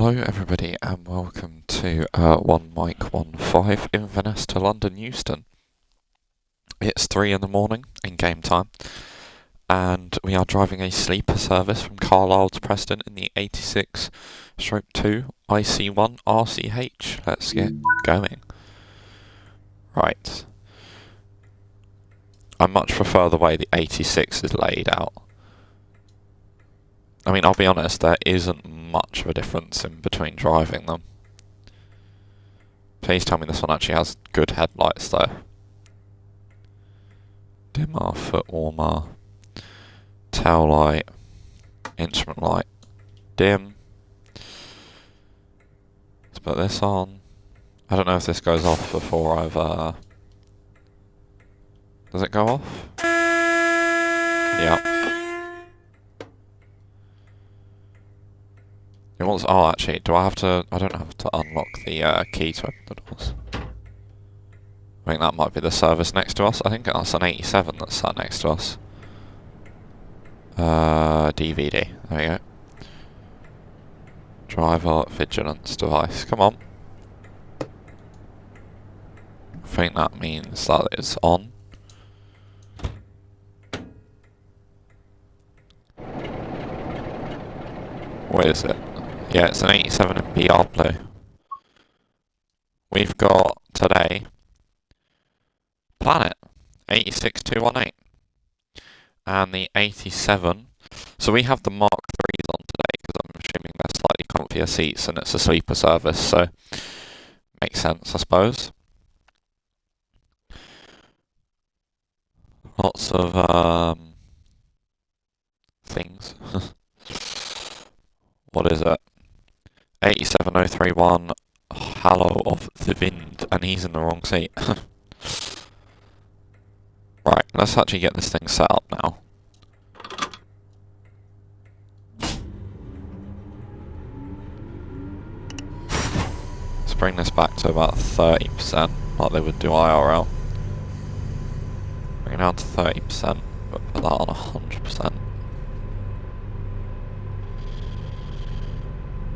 Hello everybody and welcome to 1 Mike 1 5 Inverness to London Euston. It's 3 in the morning in game time and we are driving a sleeper service from Carlisle to Preston in the 86/2 IC1 RCH. Let's get going. Right. I much prefer the way the 86 is laid out. I mean, I'll be honest, there isn't much of a difference in between driving them. Please tell me this one actually has good headlights though. Dimmer, foot warmer, tail light, instrument light, dim. Let's put this on. I don't know if this goes off before I've does it go off? Yep. It wants, oh actually, do I have to, I don't have to unlock the key to open the doors. I think that might be the service next to us. I think that's an 87 that's sat next to us. DVD, there we go. Driver vigilance device, come on. I think that means that it's on. Where is it? Yeah, it's an 87 in BR Blue. We've got today Planet 86218 and the 87. So we have the Mark 3s on today because I'm assuming they're slightly comfier seats and it's a sleeper service, so makes sense, I suppose. Lots of things. What is it? 87031 Hallow of the Wind, and he's in the wrong seat. Right, let's actually get this thing set up now. Let's bring this back to about 30%, like they would do IRL. Bring it down to 30%, but put that on 100%.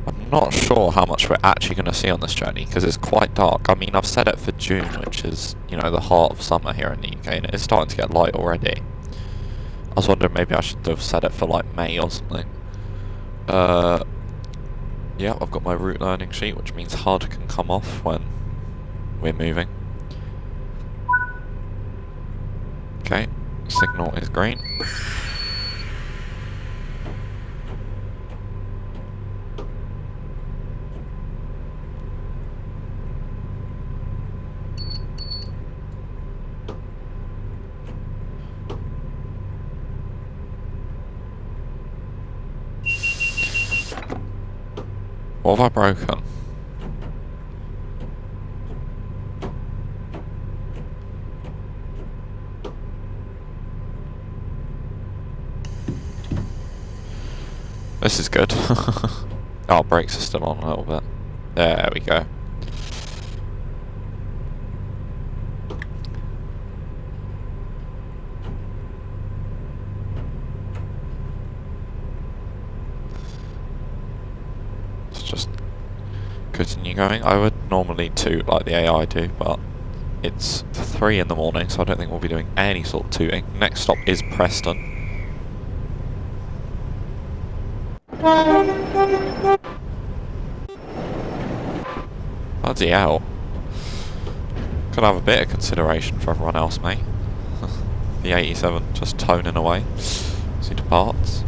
I'm not sure how much we're actually going to see on this journey because it's quite dark. I mean, I've set it for June, which is, you know, the heart of summer here in the UK, and it's starting to get light already. I was wondering maybe I should have set it for like May or something. Yeah, I've got my route learning sheet, which means HUD can come off when we're moving. Okay, signal is green. What have I broken? This is good. Oh, brakes are still on a little bit. There we go. Just continue going. I would normally toot like the AI do, but it's 3 in the morning, so I don't think we'll be doing any sort of tooting. Next stop is Preston. Bloody hell. Could have a bit of consideration for everyone else, mate. The 87 just toning away as he departs.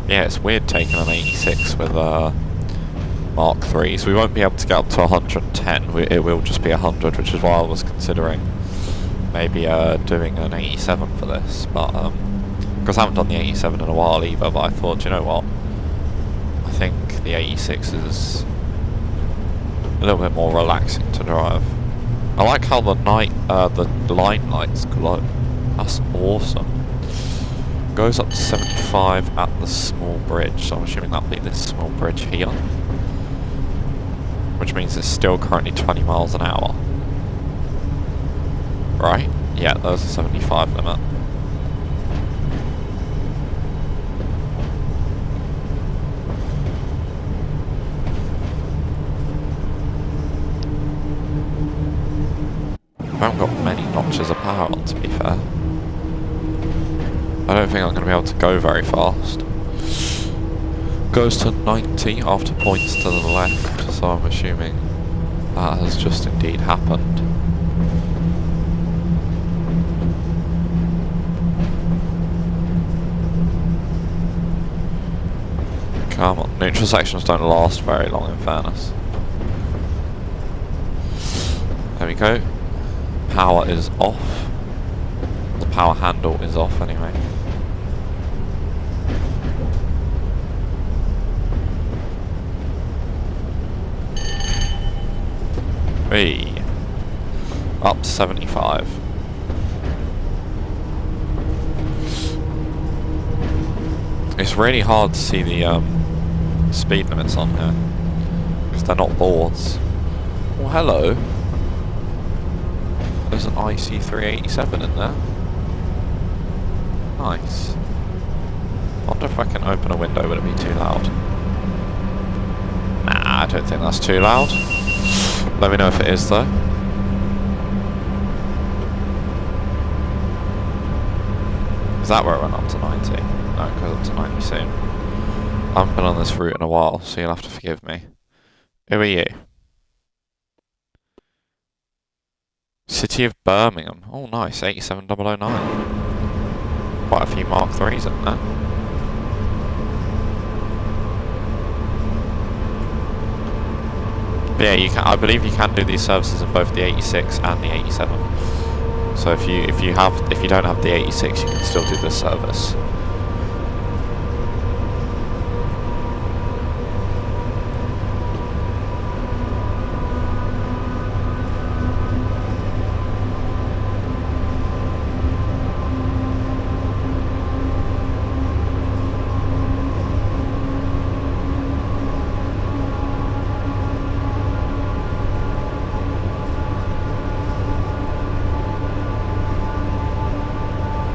Yeah, it's weird taking an 86 with Mark 3s. We won't be able to get up to 110. It will just be 100, which is why I was considering maybe doing an 87 for this. But because I haven't done the 87 in a while either. But I thought, you know what? I think the 86 is a little bit more relaxing to drive. I like how the the line lights glow. That's awesome. Goes up to 75 at the small bridge, so I'm assuming that'll be this small bridge here. Which means it's still currently 20 miles an hour. Right? Yeah, there's a 75 limit. switches the power on, to be fair. I don't think I'm going to be able to go very fast. Goes to 90 after points to the left, so I'm assuming that has just indeed happened. Come on, neutral sections don't last very long in fairness. There we go. Power is off. The power handle is off anyway. Hey. Up to 75. It's really hard to see the speed limits on here because they're not boards. Well, hello. There's an IC387 in there. Nice. Wonder if I can open a window, would it be too loud? Nah, I don't think that's too loud. Let me know if it is though. Is that where it went up to 90? No, it goes up to 90 soon. I haven't been on this route in a while, so you'll have to forgive me. Who are you? City of Birmingham. Oh nice, 87009. Quite a few Mark 3s in there. But yeah, you can. I believe you can do these services in both the 86 and the 87. So if you don't have the 86, you can still do this service.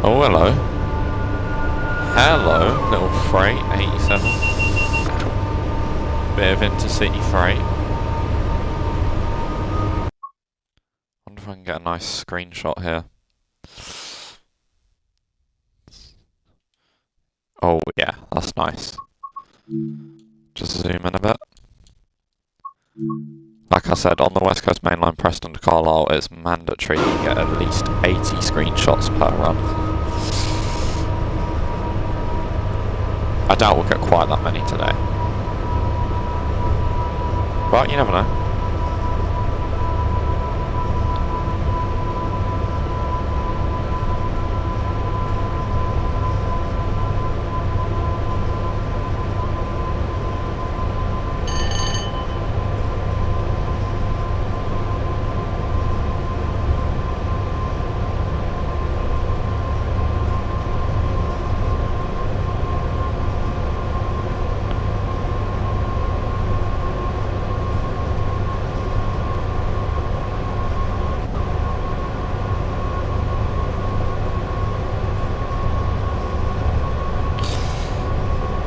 Oh, hello. Hello, little freight, 87. Bit of intercity freight. Wonder if I can get a nice screenshot here. Oh yeah, that's nice. Just zoom in a bit. Like I said, on the West Coast Main Line, Preston to Carlisle, it's mandatory you get at least 80 screenshots per run. I doubt we'll get quite that many today. But you never know.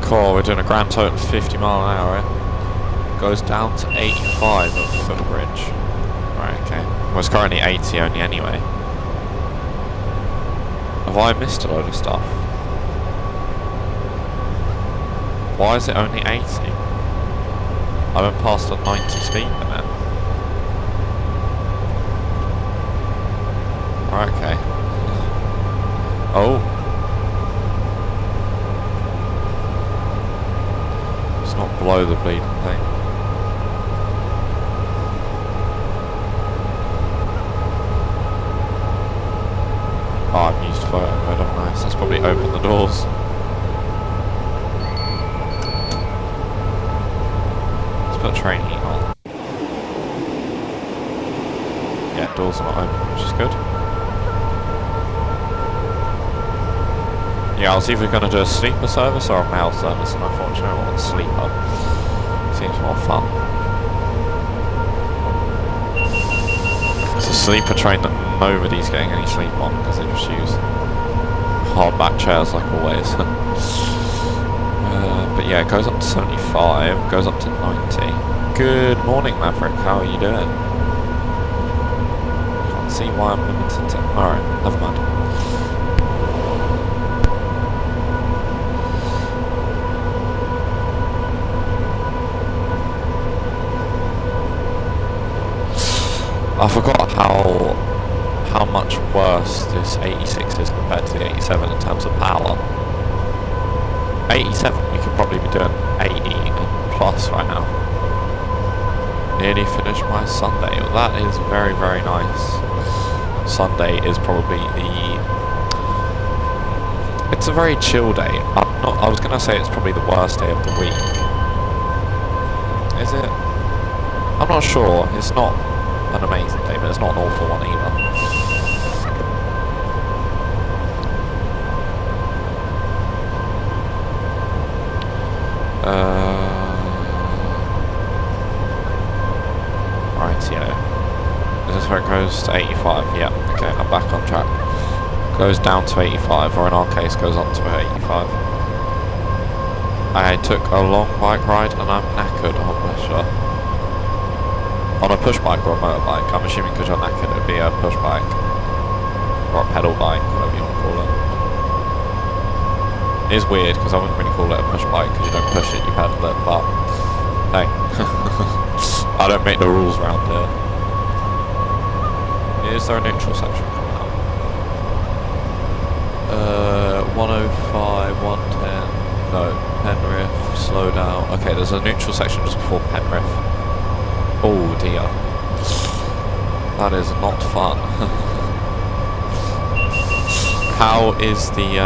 Cool, we're doing a grand total of 50 mile an hour. Goes down to 85 at the footbridge. Right, okay. Well, it's currently 80 only anyway. Have I missed a load of stuff? Why is it only 80? I went past a 90 speed limit. Right, okay. Oh. Not below the bleeding thing. Oh, I've used photo mode, haven't I? So that's probably opened the doors. Let's put train heat on. Yeah, doors are not open, which is good. Yeah, I was either going to do a sleeper service or a mail service, and unfortunately I want a sleeper. Seems more fun. It's a sleeper train that nobody's getting any sleep on because they just use hardback chairs like always. But yeah, it goes up to 75, goes up to 90. Good morning, Maverick, how are you doing? see why I'm limited to... Alright, never mind. I forgot how much worse this 86 is compared to the 87 in terms of power. 87 we could probably be doing 80 and plus right now. Nearly finished my Sunday. Well, that is very, very nice. Sunday is probably it's a very chill day. I was gonna say it's probably the worst day of the week. Is it? I'm not sure. It's not an amazing day, but it's not an awful one either. Rightio. Is this where it goes to 85? Yeah, okay, I'm back on track. Goes down to 85, or in our case goes up to 85. I took a long bike ride and I'm knackered, oh bless you. On a push bike or a motorbike? I'm assuming because you're knackered it'd be a push bike. Or a pedal bike, whatever you want to call it. It is weird because I wouldn't really call it a push bike because you don't push it, you pedal it, but hey. I don't make the rules around here. Is there a neutral section coming up? 105, 110, no, Penrith, slow down. Okay, there's a neutral section just before Penrith. Oh dear. That is not fun. How is the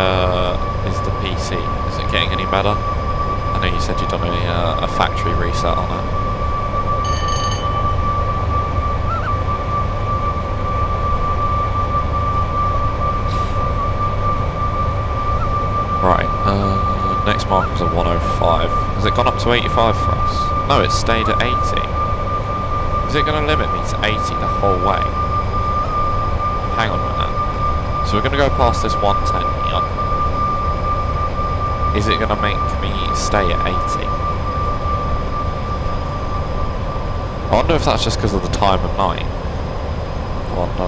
PC? Is it getting any better? I know you said you'd done a factory reset on it. Right, next mark was a 105. Has it gone up to 85 for us? No, it stayed at 80. Is it going to limit me to 80 the whole way? Hang on a minute. So we're going to go past this 110 here. Is it going to make me stay at 80? I wonder if that's just because of the time of night. I wonder.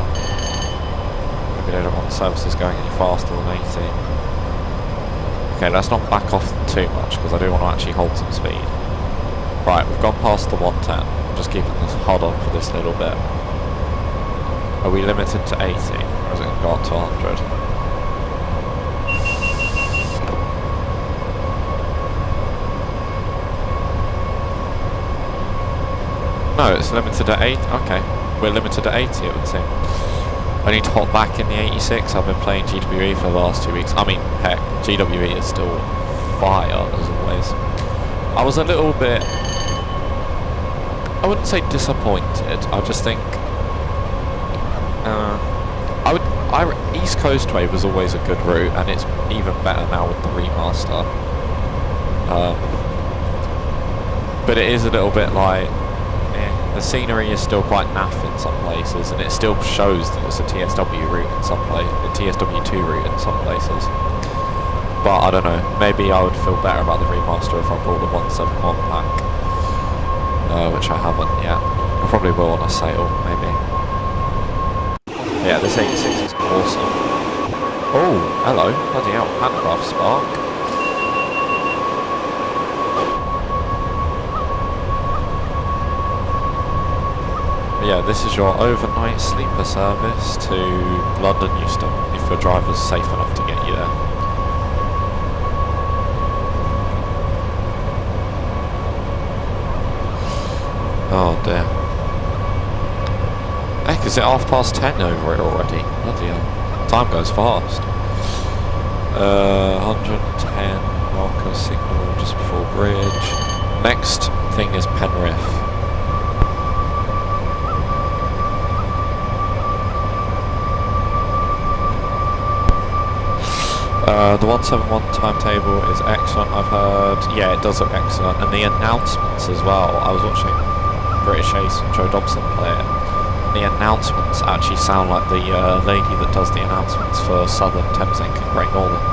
Maybe they don't want the services going any faster than 80. Okay, let's not back off too much because I do want to actually hold some speed. Right, we've gone past the 110. I'm just keeping this hold on for this little bit. Are we limited to 80 or is it going to go up to 100? No, it's limited at 8. Okay, we're limited at 80 it would seem. I need to hop back in the 86. I've been playing GWE for the last 2 weeks. I mean, heck, GWE is still fire, as always. I was a little bit... I wouldn't say disappointed. I just think... East Coast Way was always a good route, and it's even better now with the remaster. But it is a little bit like... The scenery is still quite naff in some places, and it still shows that it's a TSW route in some places, a TSW2 route in some places. But I don't know, maybe I would feel better about the remaster if I bought the 171 pack, which I haven't yet. I probably will on a sale, maybe. Yeah, this 86 is awesome. Oh, hello, bloody hell, handcraft spark. Yeah, this is your overnight sleeper service to London Euston, if your driver's safe enough to get you there. Oh dear. Heck, is it 10:30 over it already? Bloody hell. Time goes fast. 110, marker signal just before bridge. Next thing is Penrith. The 171 timetable is excellent, I've heard. Yeah, it does look excellent. And the announcements as well. I was watching British Ace and Joe Dobson play it. And the announcements actually sound like the lady that does the announcements for Southern, Thameslink and Great Northern.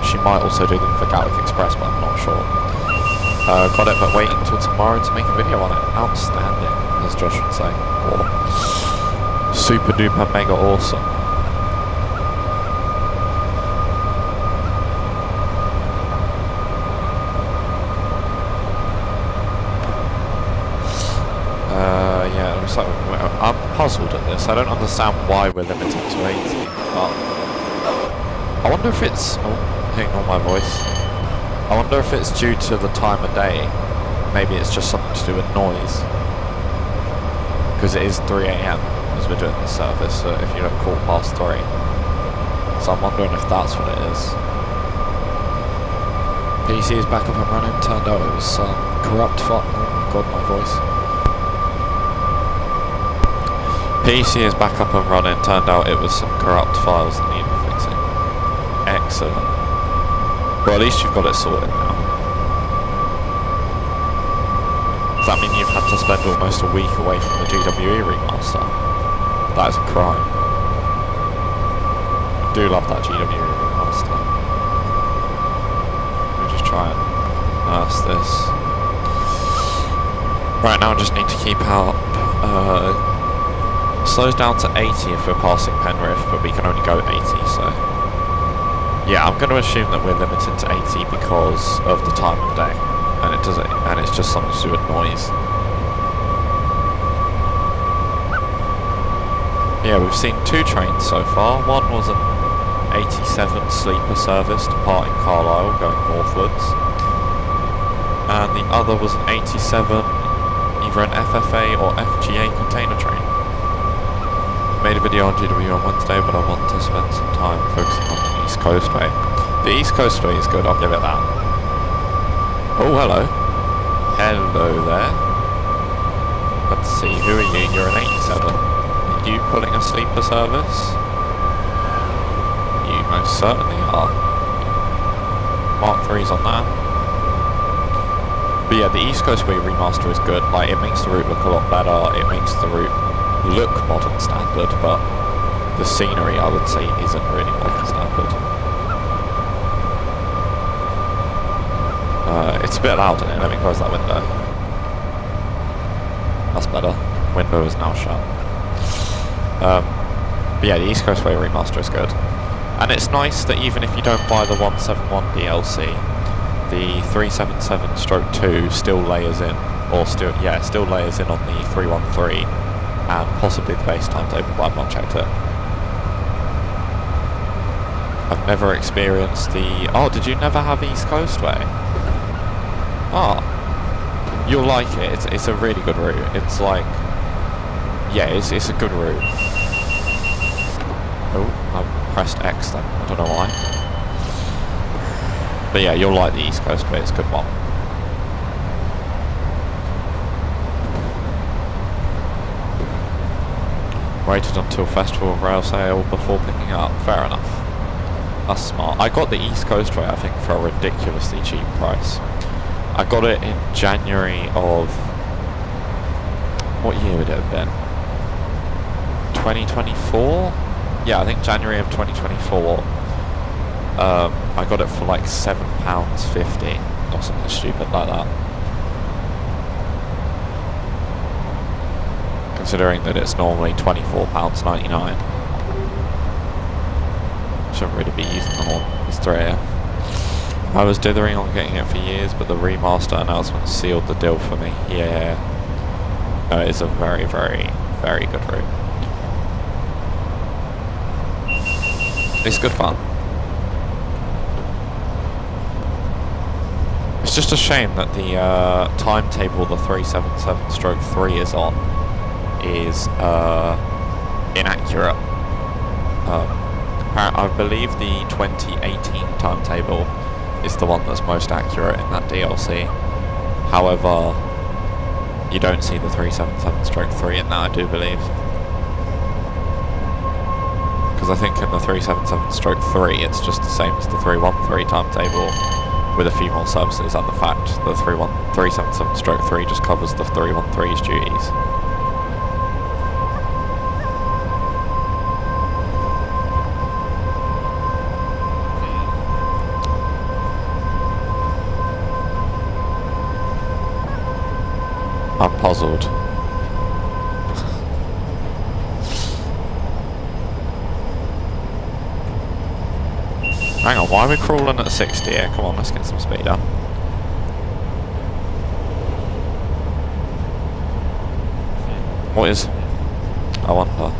She might also do them for Gatwick Express, but I'm not sure. Got it, but waiting until tomorrow to make a video on it. Outstanding, as Josh would say. Or super duper mega awesome. Yeah, it looks like I'm puzzled at this. I don't understand why we're limited to 80. But I wonder if it's... Oh, ignore my voice. I wonder if it's due to the time of day. Maybe it's just something to do with noise. Because it is 3 AM as we're doing this service, so if you look 3:15. So I'm wondering if that's what it is. PC is back up and running. Turned out it was some corrupt fuck. Oh god, my voice. PC is back up and running. Turned out it was some corrupt files that needed fixing. Excellent. Well, at least you've got it sorted now. Does that mean you've had to spend almost a week away from the GWE remaster? That is a crime. I do love that GWE remaster. Let me just try and nurse this. Right now I just need to keep up. Slows down to 80 if we're passing Penrith, but we can only go 80, so... Yeah, I'm going to assume that we're limited to 80 because of the time of day. And it's just something to do with noise. Yeah, we've seen 2 trains so far. One was an 87 sleeper service departing Carlisle going northwards. And the other was an 87, either an FFA or FGA container train. Made a video on GW on Wednesday, but I want to spend some time focusing on the East Coastway. The East Coastway is good, I'll give it that. Oh, hello. Hello there. Let's see, who are you? You're an 87. Are you pulling a sleeper service? You most certainly are. Mark 3's on that. But yeah, the East Coastway remaster is good. Like, it makes the route look a lot better. It makes the route look modern standard, but the scenery, I would say, isn't really modern standard. It's a bit loud in it. Let me close that window. That's better. Window is now shut. But yeah, the East Coastway remaster is good. And it's nice that even if you don't buy the 171 DLC, the 377/2 still layers in, or still layers in on the 313 and possibly the base timetable, but I've not checked it. I've never experienced the... Oh, did you never have East Coastway? Oh, you'll like it. It's a really good route. It's like... Yeah, it's a good route. Oh, I pressed X then. I don't know why. But yeah, you'll like the East Coastway. It's a good one. Waited until Festival of Rail Sale before picking up. Fair enough. That's smart. I got the East Coastway, I think, for a ridiculously cheap price. I got it in January of... What year would it have been? 2024? Yeah, I think January of 2024. I got it for like £7.50 or something stupid like that. Considering that it's normally £24.99. Shouldn't really be using them all. It's 3 AM. I was dithering on getting it for years, but the remaster announcement sealed the deal for me. Yeah. No, it's a very, very, very good route. It's good fun. It's just a shame that the timetable the 377/3 is on is inaccurate. I believe the 2018 timetable is the one that's most accurate in that DLC. However, you don't see the 377/3 in that, I do believe. Because I think in the 377/3 it's just the same as the 313 timetable with a few more services, and the fact the 377/3 just covers the 313's duties. I'm puzzled. Hang on, why are we crawling at 60 here? Come on, let's get some speed up. What is... I wonder.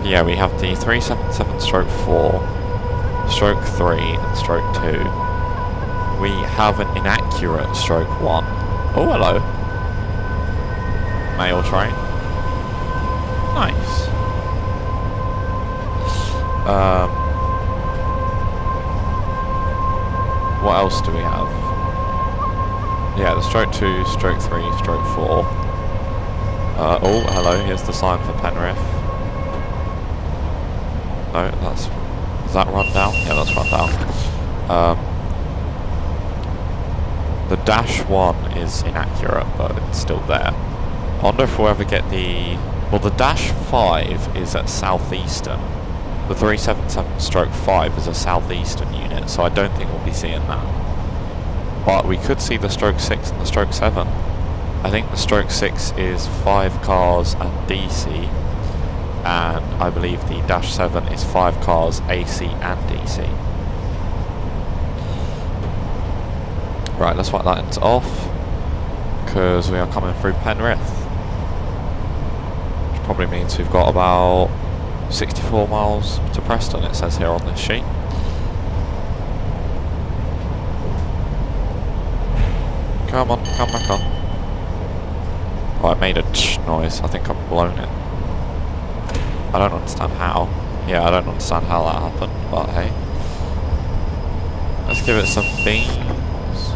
Yeah, we have the 377 stroke 4, stroke 3 and stroke 2. We have an inaccurate stroke 1. Oh, hello. Mail train. Nice. What else do we have? Yeah, the stroke 2, stroke 3, stroke 4. Oh, hello, here's the sign for Penrith. No, that's... Is that run down? Yeah, that's run down. The dash 1 is inaccurate, but it's still there. I wonder if we'll ever get the... Well, the dash 5 is at southeastern. The 377 stroke 5 is a southeastern unit, so I don't think we'll be seeing that. But we could see the stroke 6 and the stroke 7. I think the stroke 6 is 5 cars and DC, and I believe the dash 7 is 5 cars AC and DC. Right, let's wipe that into off, because we are coming through Penrith. Which probably means we've got about 64 miles to Preston, it says here on this sheet. Come on, come back on. Oh, I made a noise. I think I've blown it. I don't understand how. Yeah, I don't understand how that happened, but hey. Let's give it some beans.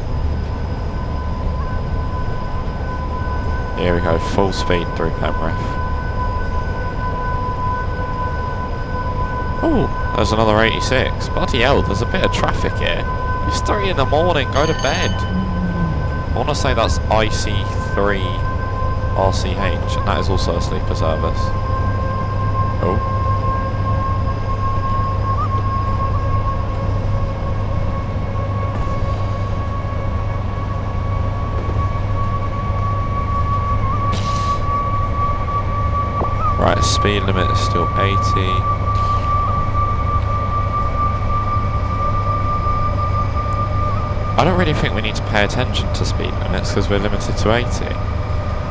Here we go, full speed through Penrith. Oh, there's another 86. Bloody hell, there's a bit of traffic here. It's 3 in the morning, go to bed. I want to say that's IC3 RCH, and that is also a sleeper service. Oh. Right, speed limit is still 80. I don't really think we need to pay attention to speed limits because we're limited to 80.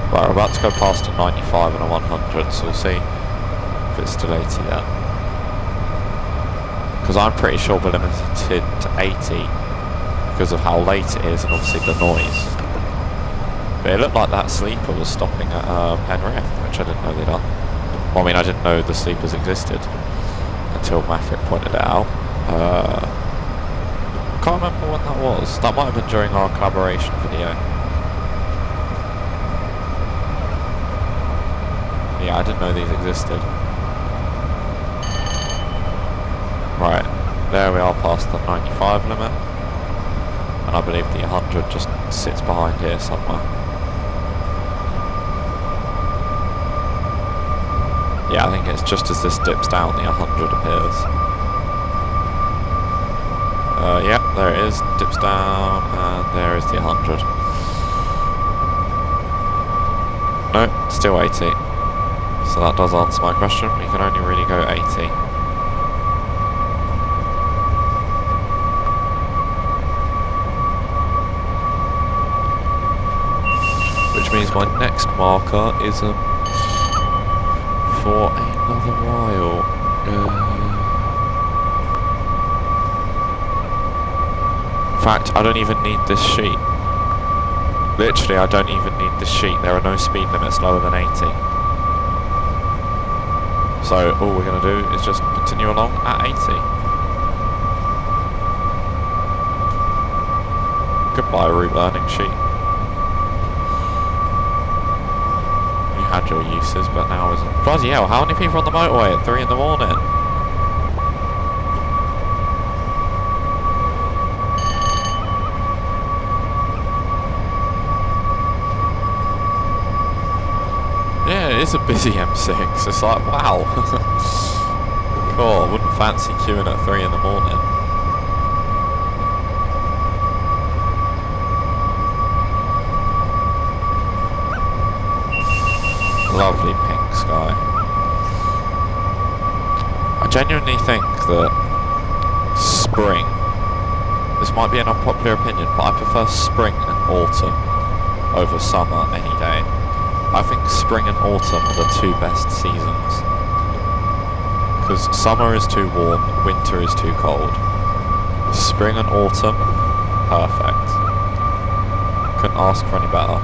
Right, we're about to go past a 95 and a 100, so we'll see if it's still 80 then. Because I'm pretty sure we're limited to 80 because of how late it is and obviously the noise. But it looked like that sleeper was stopping at Penrith, which I didn't know they'd done. Well, I mean, I didn't know the sleepers existed until Maverick pointed it out. I can't remember when that was. That might have been during our collaboration video. Yeah, I didn't know these existed. Right, there we are past the 95 limit. And I believe the 100 just sits behind here somewhere. Yeah, I think it's just as this dips down, the 100 appears. Yeah, there it is, dips down, and there is the 100. No, still 80. So that does answer my question, we can only really go 80. Which means my next marker is for another while. In fact, I don't even need this sheet. Literally, I don't even need this sheet. There are no speed limits lower than 80. So all we're going to do is just continue along at 80. Goodbye, route learning sheet. You had your uses, but now isn't. Bloody hell, how many people on the motorway at 3 in the morning? Yeah, it is a busy M6. It's like, wow. Oh, I wouldn't fancy queuing at 3 in the morning. Lovely pink sky. I genuinely think that spring, this might be an unpopular opinion, but I prefer spring and autumn over summer any day. I think spring and autumn are the two best seasons. Because summer is too warm, winter is too cold. Spring and autumn, perfect. Couldn't ask for any better.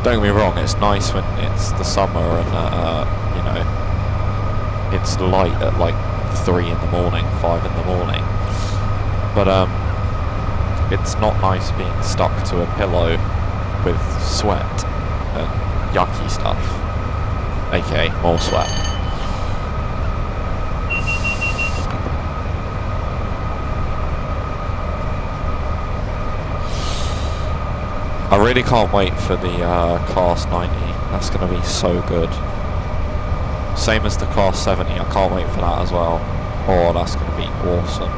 Don't get me wrong, it's nice when it's the summer and, you know, it's light at like 3 in the morning, 5 in the morning. But, it's not nice being stuck to a pillow with sweat and yucky stuff. AKA more sweat. I really can't wait for the Class 90, that's going to be so good. Same as the Class 70, I can't wait for that as well. Oh, that's going to be awesome.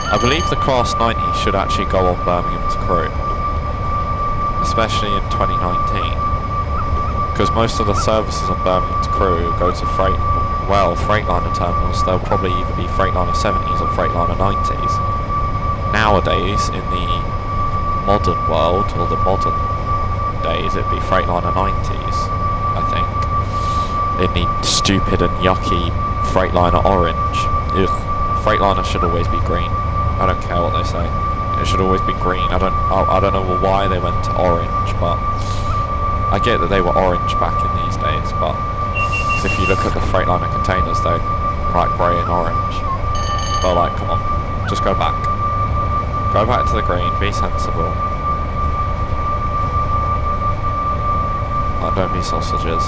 I believe the Class 90 should actually go on Birmingham's crew, especially in 2019, because most of the services on Birmingham's crew go to Freightliner terminals. They'll probably either be Freightliner 70s or Freightliner 90s. Nowadays, in the modern world, or the modern days, it'd be Freightliner 90s, I think. In the stupid and yucky Freightliner orange. Ugh. Freightliner should always be green. I don't care what they say. It should always be green. I don't know why they went to orange, but I get that they were orange back in these days, but if you look at the Freightliner containers, they're like grey and orange. But like, come on, just go back. Go back to the green, be sensible. Like, don't be sausages.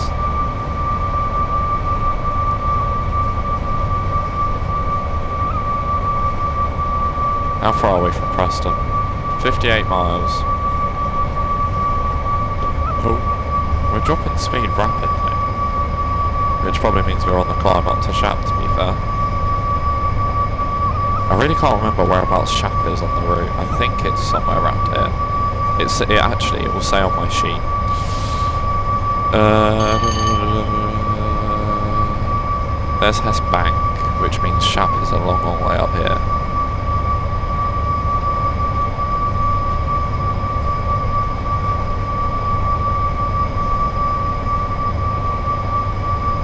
How far are we from Preston? 58 miles. Oh, we're dropping speed rapidly. Which probably means we're on the climb up to Shap, to be fair. I really can't remember whereabouts Shap is on the route. I think it's somewhere around here. It will say on my sheet. There's Hess Bank, which means Shap is a long, long way up here.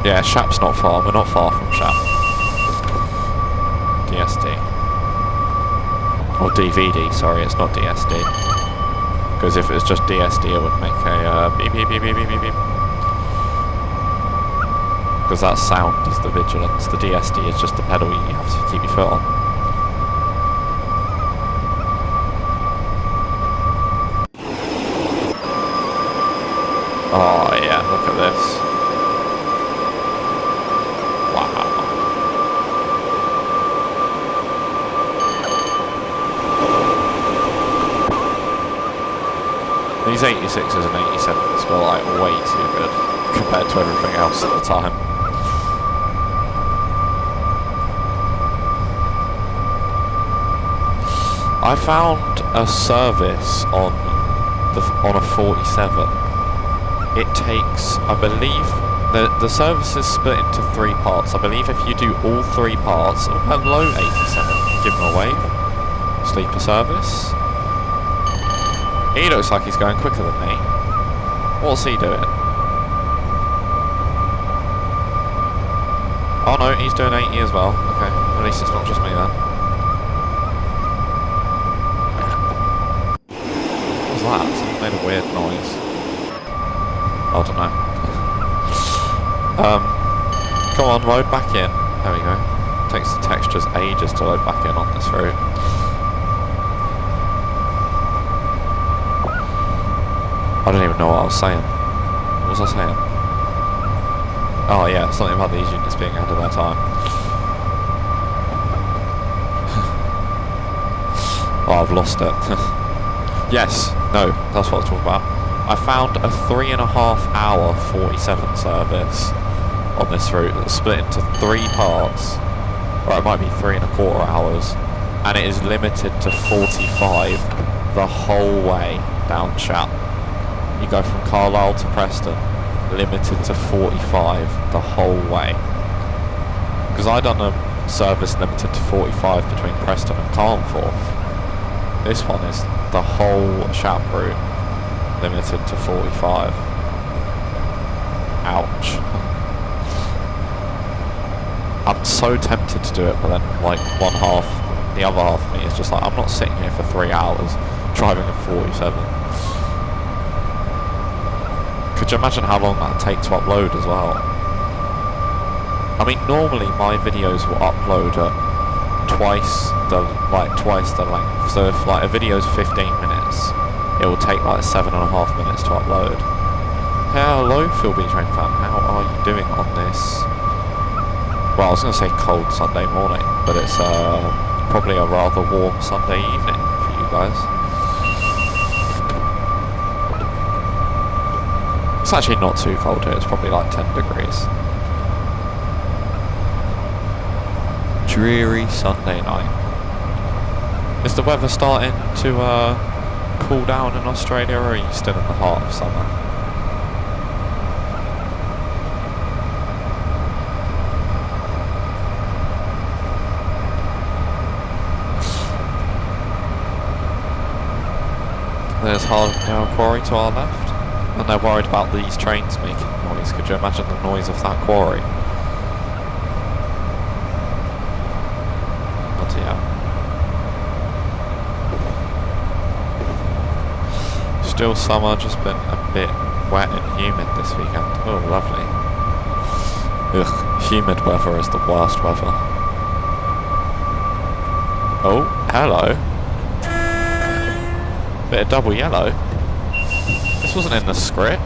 Yeah, Shap's not far. We're not far from Shap. DSD. Or DVD, sorry, it's not DSD. Because if it was just DSD, it would make a beep beep beep beep beep beep beep. Because that sound is the vigilance. The DSD is just the pedal you have to keep your foot on. Oh yeah, look at this. These 86s and 87s were like way too good compared to everything else at the time. I found a service on a 47. It takes, I believe, the service is split into 3 parts. I believe if you do all 3 parts, oh, hello 87, give him a wave. Sleeper service. He looks like he's going quicker than me. What's he doing? Oh no, he's doing 80 as well. Okay, at least it's not just me then. What was that? Something made a weird noise. I don't know. Come on, load back in. There we go. Takes the textures ages to load back in on this route. I don't even know what I was saying. What was I saying? Oh yeah, something about these units being ahead of their time. Oh, I've lost it. Yes, no, that's what I was talking about. I found a 3.5 hour 47 service on this route that's split into 3 parts, or it might be 3.25 hours, and it is limited to 45 the whole way down Shap. You go from Carlisle to Preston, limited to 45 the whole way. Because I done a service limited to 45 between Preston and Carnforth. This one is the whole Shap route limited to 45. Ouch. I'm so tempted to do it, but then like the other half of me is just like, I'm not sitting here for 3 hours driving a 47. Could you imagine how long that would take to upload as well? I mean, normally my videos will upload at twice the length. So if like a video is 15 minutes, it will take like 7.5 minutes to upload. Hello, Phil B Train fan. How are you doing on this? Well, I was going to say cold Sunday morning, but it's probably a rather warm Sunday evening for you guys. It's actually not too cold here. It's probably like 10 degrees. Dreary Sunday night. Is the weather starting to cool down in Australia, or are you still in the heart of summer? There's Hardendale Quarry to our left, and they're worried about these trains making noise. Could you imagine the noise of that quarry? Bloody hell. Still summer, just been a bit wet and humid this weekend. Oh, lovely. Ugh, humid weather is the worst weather. Oh, hello. Bit of double yellow. This wasn't in the script.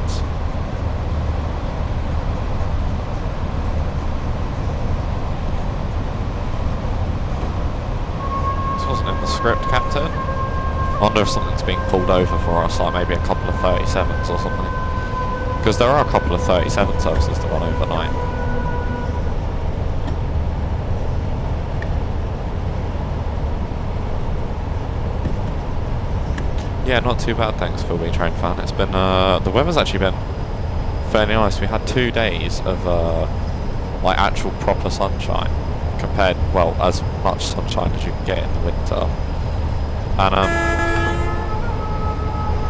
This wasn't in the script, Captain. I wonder if something's being pulled over for us, like maybe a couple of 37s or something. Because there are a couple of 37 services that run overnight. Yeah, not too bad, thanks, Phil B Train fan. It's been, the weather's actually been fairly nice. We had 2 days of, like, actual proper sunshine. Compared, well, as much sunshine as you can get in the winter. And,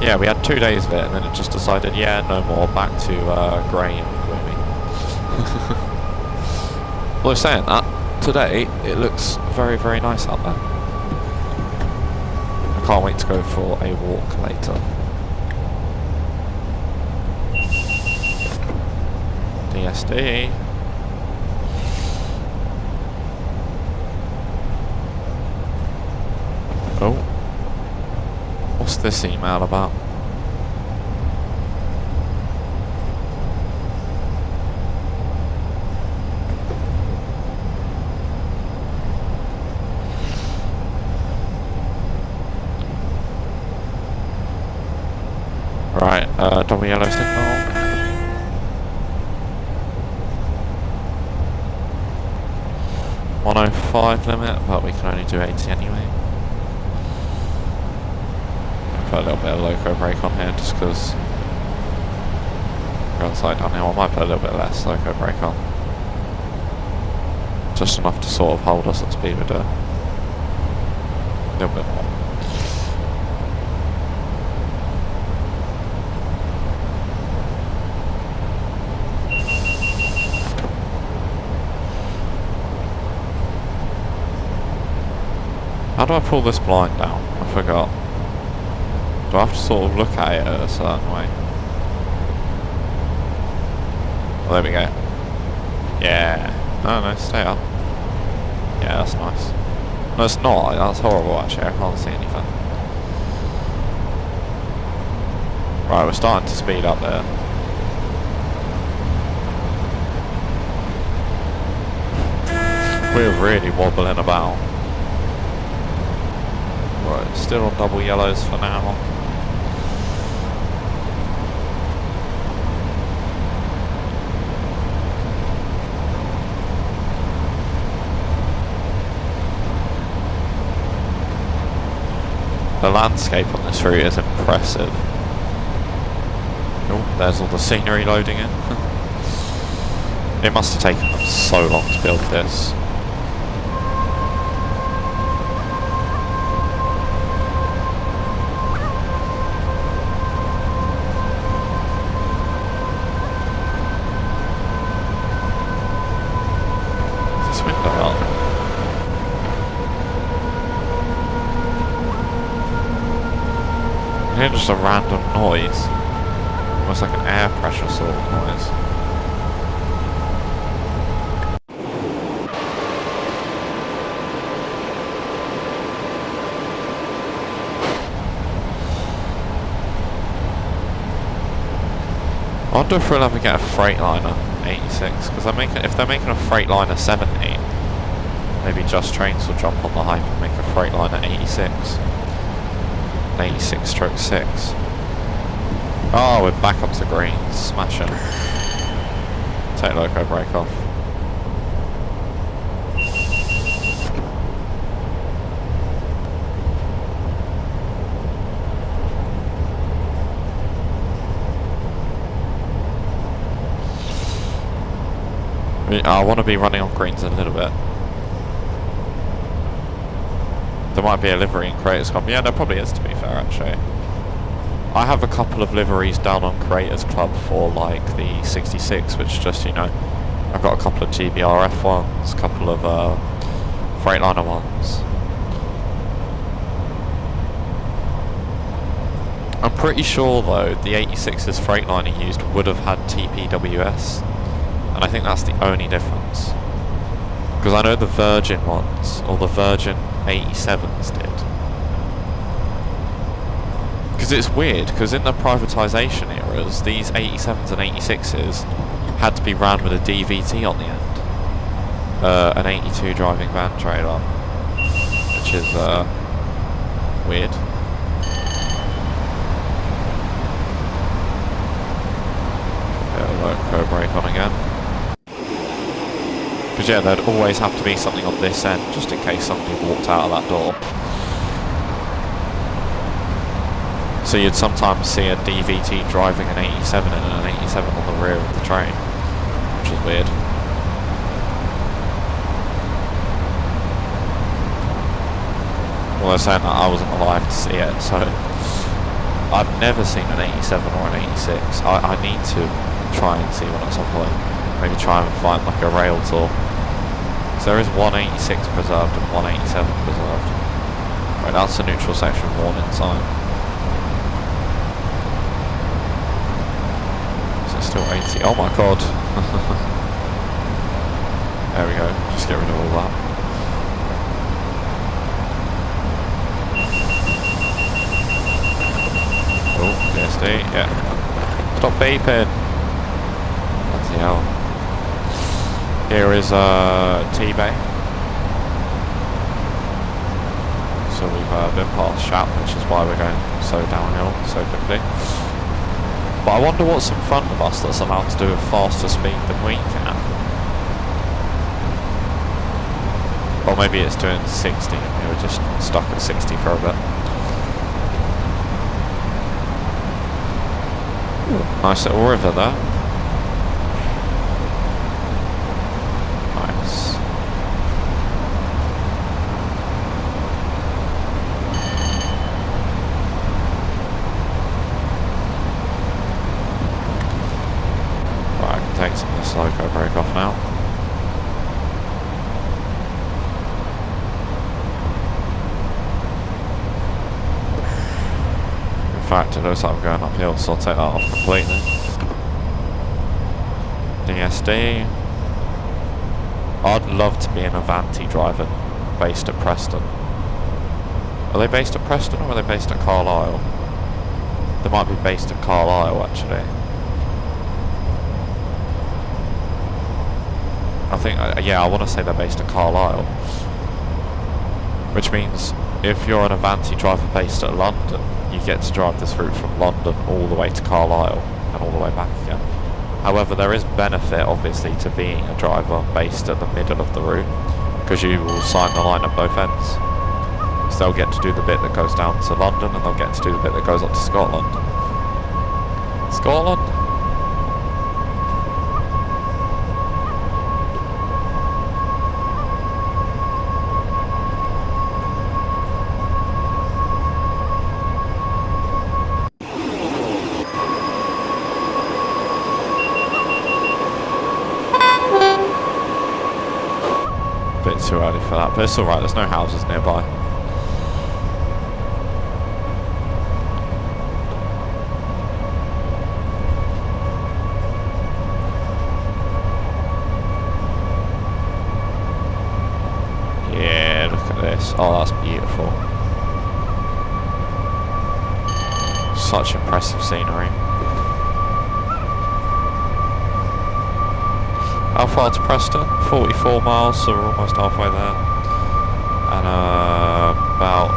yeah, we had 2 days of it, and then it just decided, yeah, no more, back to, grey and gloomy. Well, saying that, today, it looks very, very nice out there. Can't wait to go for a walk later. DSD. Oh. What's this email about? Right, double yellow signal. .105 limit, but we can only do 80 anyway. Put a little bit of loco brake on here just because we're on side downhill. I might put a little bit less loco brake on. Just enough to sort of hold us at speed with it. A little bit more. How do I pull this blind down? I forgot. Do I have to sort of look at it a certain way? Oh, there we go. Yeah. No, stay up. Yeah, that's nice. No, it's not. That's horrible, actually. I can't see anything. Right, we're starting to speed up there. We're really wobbling about. Right, still on double yellows for now. The landscape on this route is impressive. Oh, there's all the scenery loading in. It must have taken them so long to build this. Is this window up? I hear just a random noise. Almost like an air pressure sort of noise. I wonder if we'll ever get a Freightliner 86, because if they're making a Freightliner 70, maybe Just Trains will jump on the hype and make a Freightliner 86. An 86/6. Oh, we're back up to green. Smashing. Take loco brake off. I want to be running on greens a little bit. There might be a livery in Creators Club. Yeah, there probably is, to be fair, actually. I have a couple of liveries down on Creators Club for, like, the 66, which just, you know, I've got a couple of GBRF ones, a couple of Freightliner ones. I'm pretty sure, though, the 86's Freightliner used would have had TPWS. And I think that's the only difference. Because I know the Virgin ones, or the Virgin 87s did. Because it's weird, because in the privatisation eras, these 87s and 86s had to be ran with a DVT on the end. An 82 driving van trailer. Which is, weird. Loco brake on again. Because yeah, there'd always have to be something on this end, just in case somebody walked out of that door. So you'd sometimes see a DVT driving an 87 and an 87 on the rear of the train, which is weird. Well, they're saying that I wasn't alive to see it, so I've never seen an 87 or an 86. I need to try and see one at some point. Maybe try and find like a rail tour. So there is 186 preserved and 187 preserved. Right, that's the neutral section warning sign. Is it still 80? Oh my god. There we go, just get rid of all that. Oh, PSD, yeah. Stop beeping. Bloody hell. Here is T-Bay. So we've been past Shap, which is why we're going so downhill so quickly. But I wonder what's in front of us that's allowed to do a faster speed than we can. Or maybe it's doing 60 and we were just stuck at 60 for a bit. Ooh, nice little river there. Nice. Right, I can take some of this loco brake off now. In fact, it looks like I'm going uphill, so I'll take that off completely. DSD. I'd love to be an Avanti driver based at Preston. Are they based at Preston or are they based at Carlisle? They might be based at Carlisle actually. I think, yeah, I want to say they're based in Carlisle. Which means if you're an Avanti driver based at London, you get to drive this route from London all the way to Carlisle and all the way back again. However, there is benefit, obviously, to being a driver based at the middle of the route, because you will sign the line at both ends. So they'll get to do the bit that goes down to London, and they'll get to do the bit that goes up to Scotland. Scotland? Bit too early for that, but it's alright, there's no houses nearby. Yeah, look at this. Oh, that's beautiful. Such impressive scenery. How far to Preston? 44 miles, so we're almost halfway there. And about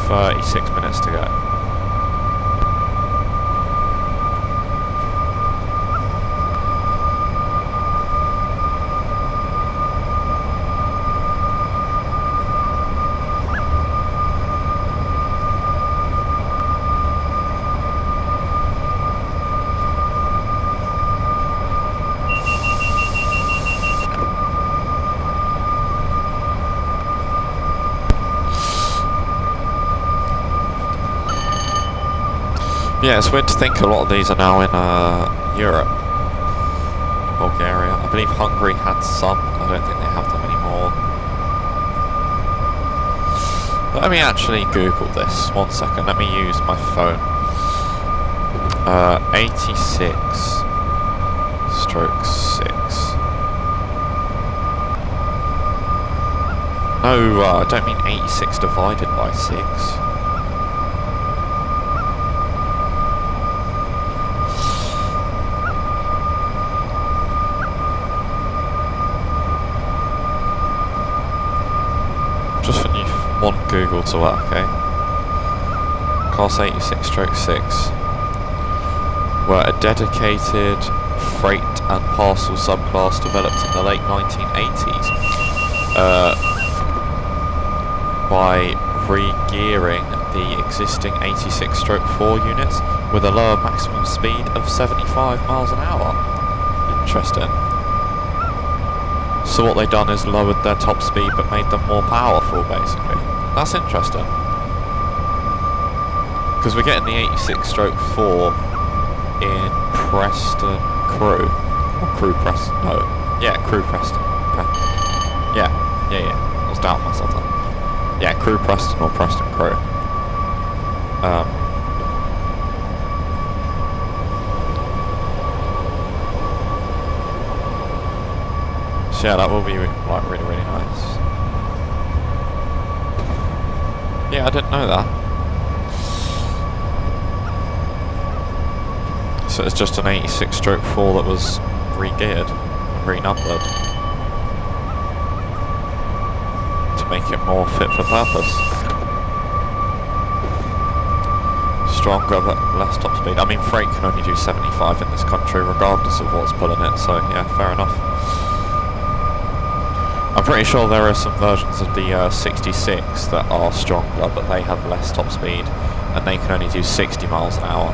36 minutes to go. Yeah, it's weird to think a lot of these are now in Europe. Bulgaria. I believe Hungary had some. I don't think they have them anymore. But let me actually Google this. 1 second. Let me use my phone. 86 stroke 6. No, I don't mean 86 divided by 6. Just when you want Google to work, eh? Class 86 stroke 6 were a dedicated freight and parcel subclass developed in the late 1980s by re-gearing the existing 86 stroke 4 units with a lower maximum speed of 75 miles an hour. Interesting. So what they've done is lowered their top speed but made them more powerful, basically. That's interesting. Because we're getting the 86 stroke 4 in Preston Crew. Or Crew Preston, no. Yeah, Crew Preston. Yeah. I was doubting myself then. Yeah, Crew Preston or Preston Crew. So yeah, that will be like really, really nice. Yeah, I didn't know that. So it's just an 86 stroke 4 that was re-geared and renumbered to make it more fit for purpose. Stronger but less top speed. I mean, freight can only do 75 in this country regardless of what's pulling it, so yeah, fair enough. I'm pretty sure there are some versions of the 66 that are stronger, but they have less top speed, and they can only do 60 miles an hour.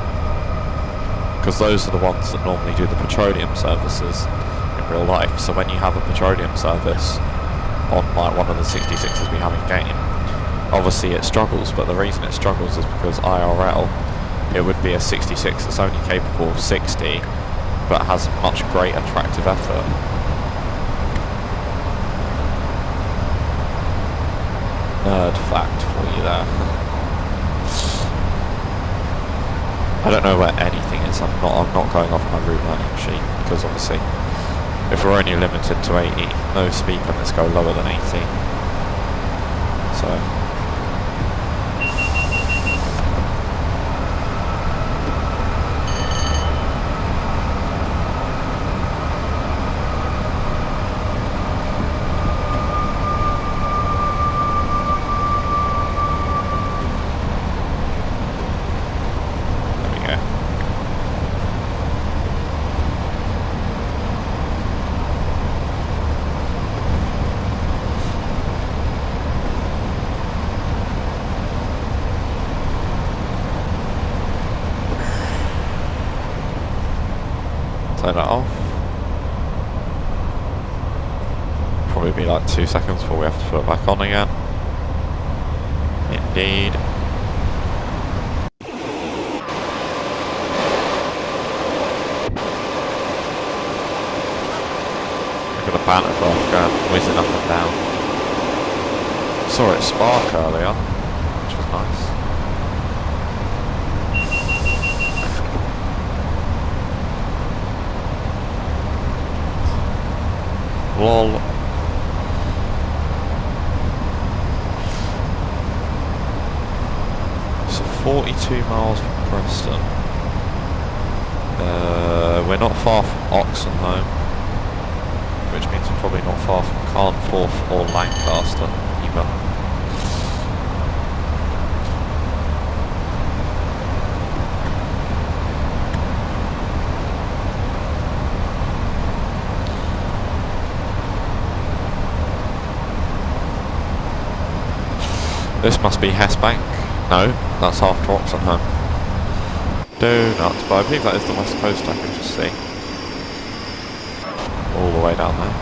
Because those are the ones that normally do the petroleum services in real life. So when you have a petroleum service on like one of the 66s we have in game, obviously it struggles, but the reason it struggles is because IRL, it would be a 66 that's only capable of 60, but has much greater tractive effort. Nerd fact for you there. I don't know where anything is. I'm not going off my route learning sheet because obviously, if we're only limited to 80, no speed limits go lower than 80. So. let off. Probably be like 2 seconds before we have to put it back on again. Indeed. Look at the banter craft going whizzing up and down. Saw it spark earlier, which was nice. Lol. So 42 miles from Preston. We're not far from Oxenholme, which means we're probably not far from Carnforth or Lancaster either. This must be Hessbank. No, that's after Oxenholme. Do not, but I believe that is the west coast I can just see. All the way down there.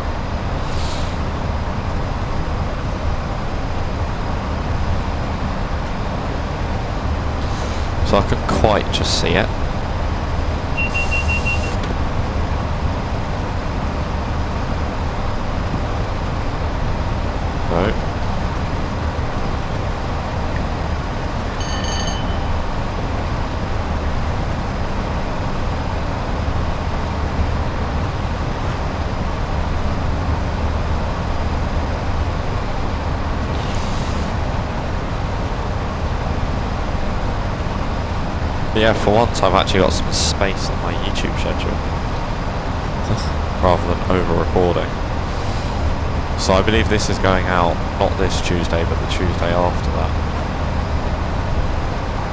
So I couldn't quite just see it. No. But yeah, for once I've actually got some space on my YouTube schedule rather than over-recording. So I believe this is going out not this Tuesday but the Tuesday after that,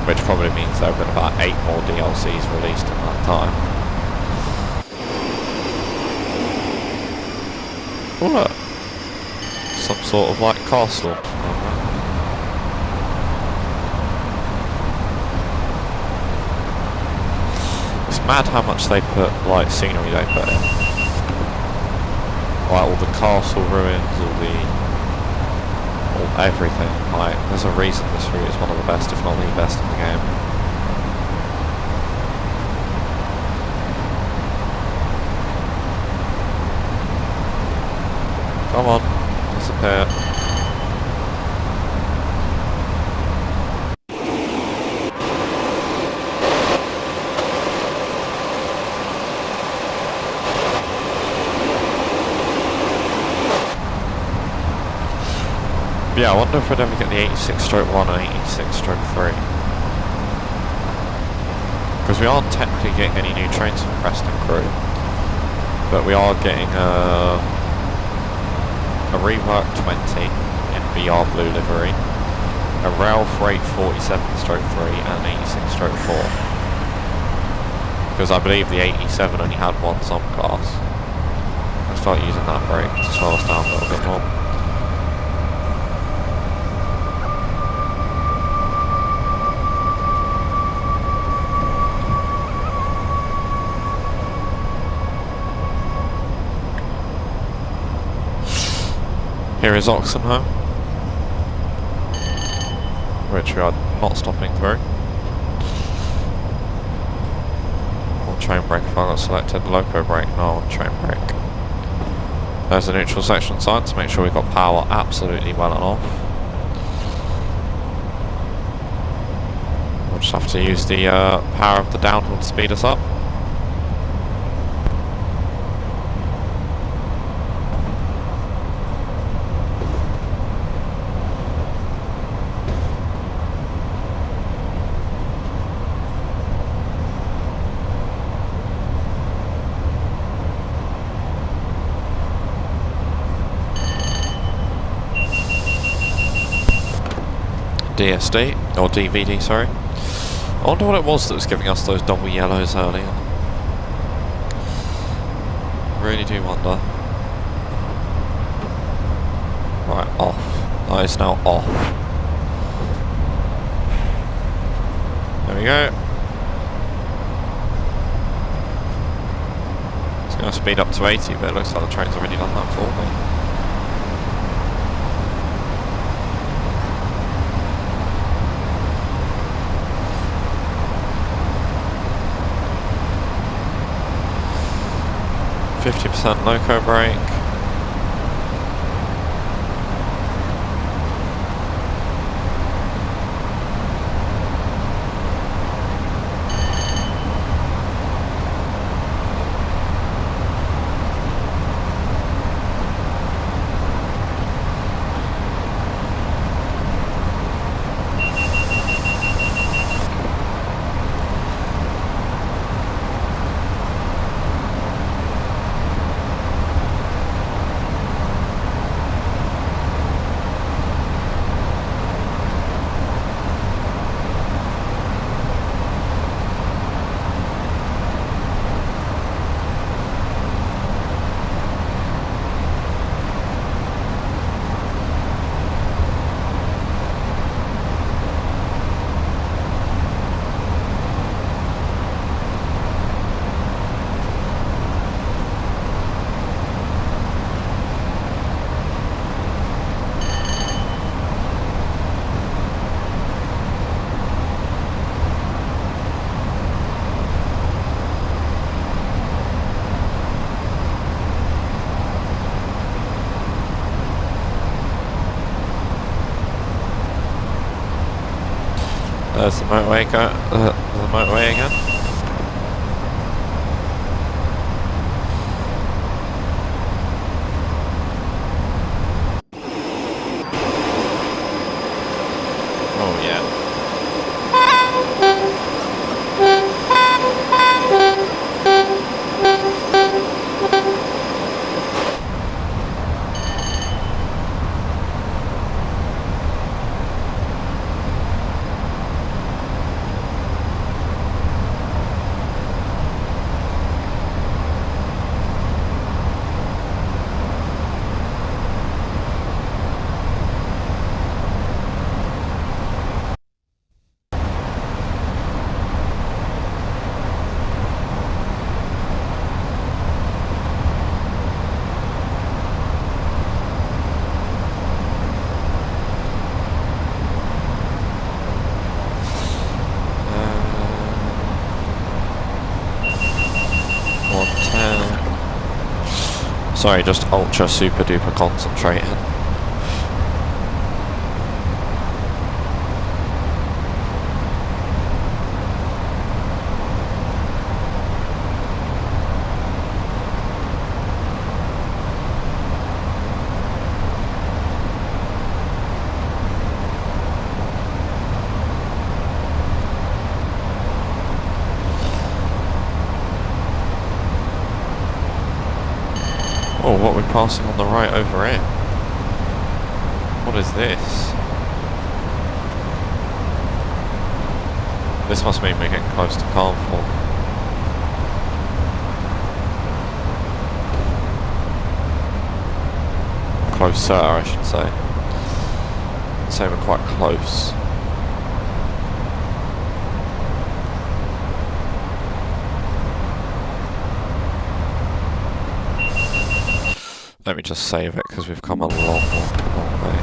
which probably means there have been about 8 more DLCs released in that time. Oh look, some sort of like castle. Mad how much they put, like, scenery they put in. Like all the castle ruins, all everything. Like, there's a reason this route is one of the best, if not the best in the game. Come on, disappear. Yeah, I wonder if we'd ever get the 86/1 and 86/3. Because we aren't technically getting any new trains from Preston Crew, but we are getting a reworked 20 in VR blue livery, a rail freight 47/3 and an 86/4. Because I believe the 87 only had one subclass. I'll start using that brake to slow us down a little bit more. Here is Oxenholme, which we are not stopping through. Or train brake if I got selected, loco brake, no, on train brake. There's the neutral section sign to make sure we've got power absolutely well and off. We'll just have to use the power of the downhill to speed us up. DSD, or DVD, sorry. I wonder what it was that was giving us those double yellows earlier. Really do wonder. Right, off. That is now off. There we go. gonna speed up to 80, but it looks like the train's already done that for me. %, loco brake. There's the motorway again. Oh yeah. Sorry, just ultra super duper concentrating. Oh, what are we passing on the right over here? What is this? This must mean we're getting close to Carnforth. Closer, I should say. I'd say we're quite close. Let me just save it because we've come a long way.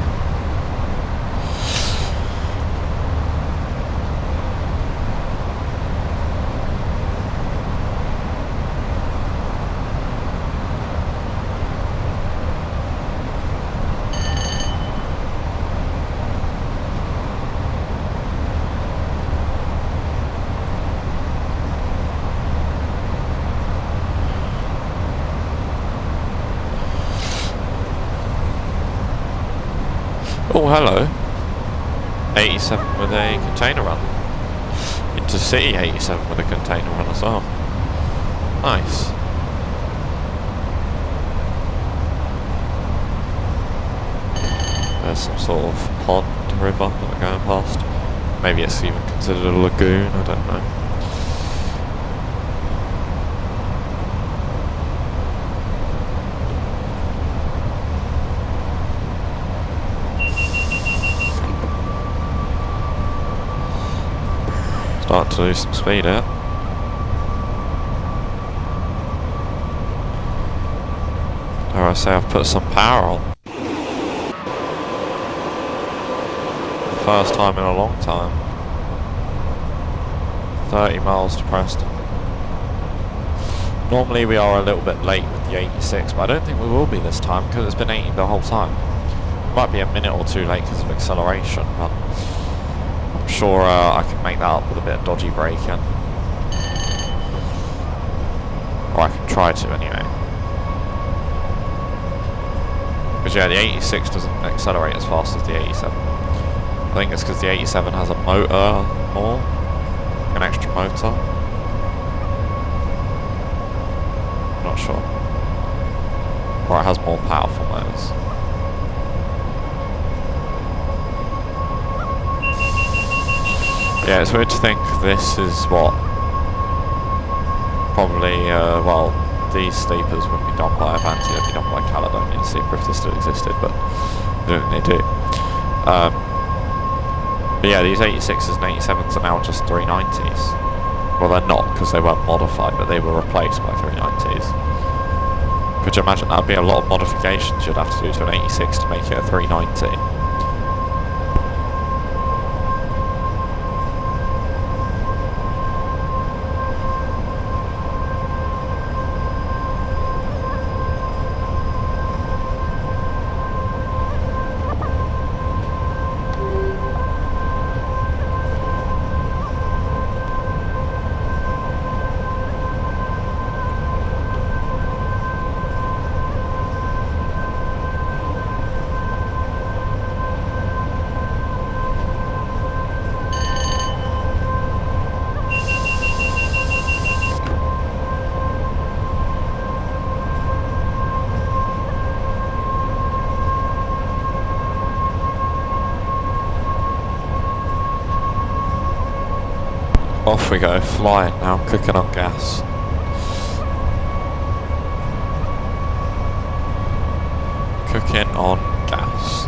Oh, hello. 87 with a container run. Intercity 87 with a container run as well. Nice. There's some sort of pond, river that we're going past. Maybe it's even considered a lagoon, I don't know. Start to lose some speed out. I say I've put some power on. First time in a long time. 30 miles to Preston. Normally we are a little bit late with the 86, but I don't think we will be this time because it's been 80 the whole time. Might be a minute or two late because of acceleration, but I'm sure I can make that up with a bit of dodgy braking. Or I can try to anyway. Because yeah, the 86 doesn't accelerate as fast as the 87. I think it's because the 87 has a motor more, an extra motor. I'm not sure. Or it has more powerful motors. Yeah, it's weird to think this is what probably, well, these sleepers wouldn't be done by Avanti, they'd be done by Caledonian Sleeper if they still existed, but I don't think they do. But yeah, these 86s and 87s are now just 390s. Well, they're not, because they weren't modified, but they were replaced by 390s. Could you imagine? That'd be a lot of modifications you'd have to do to an 86 to make it a 390. Off we go, flying now, cooking on gas. Cooking on gas.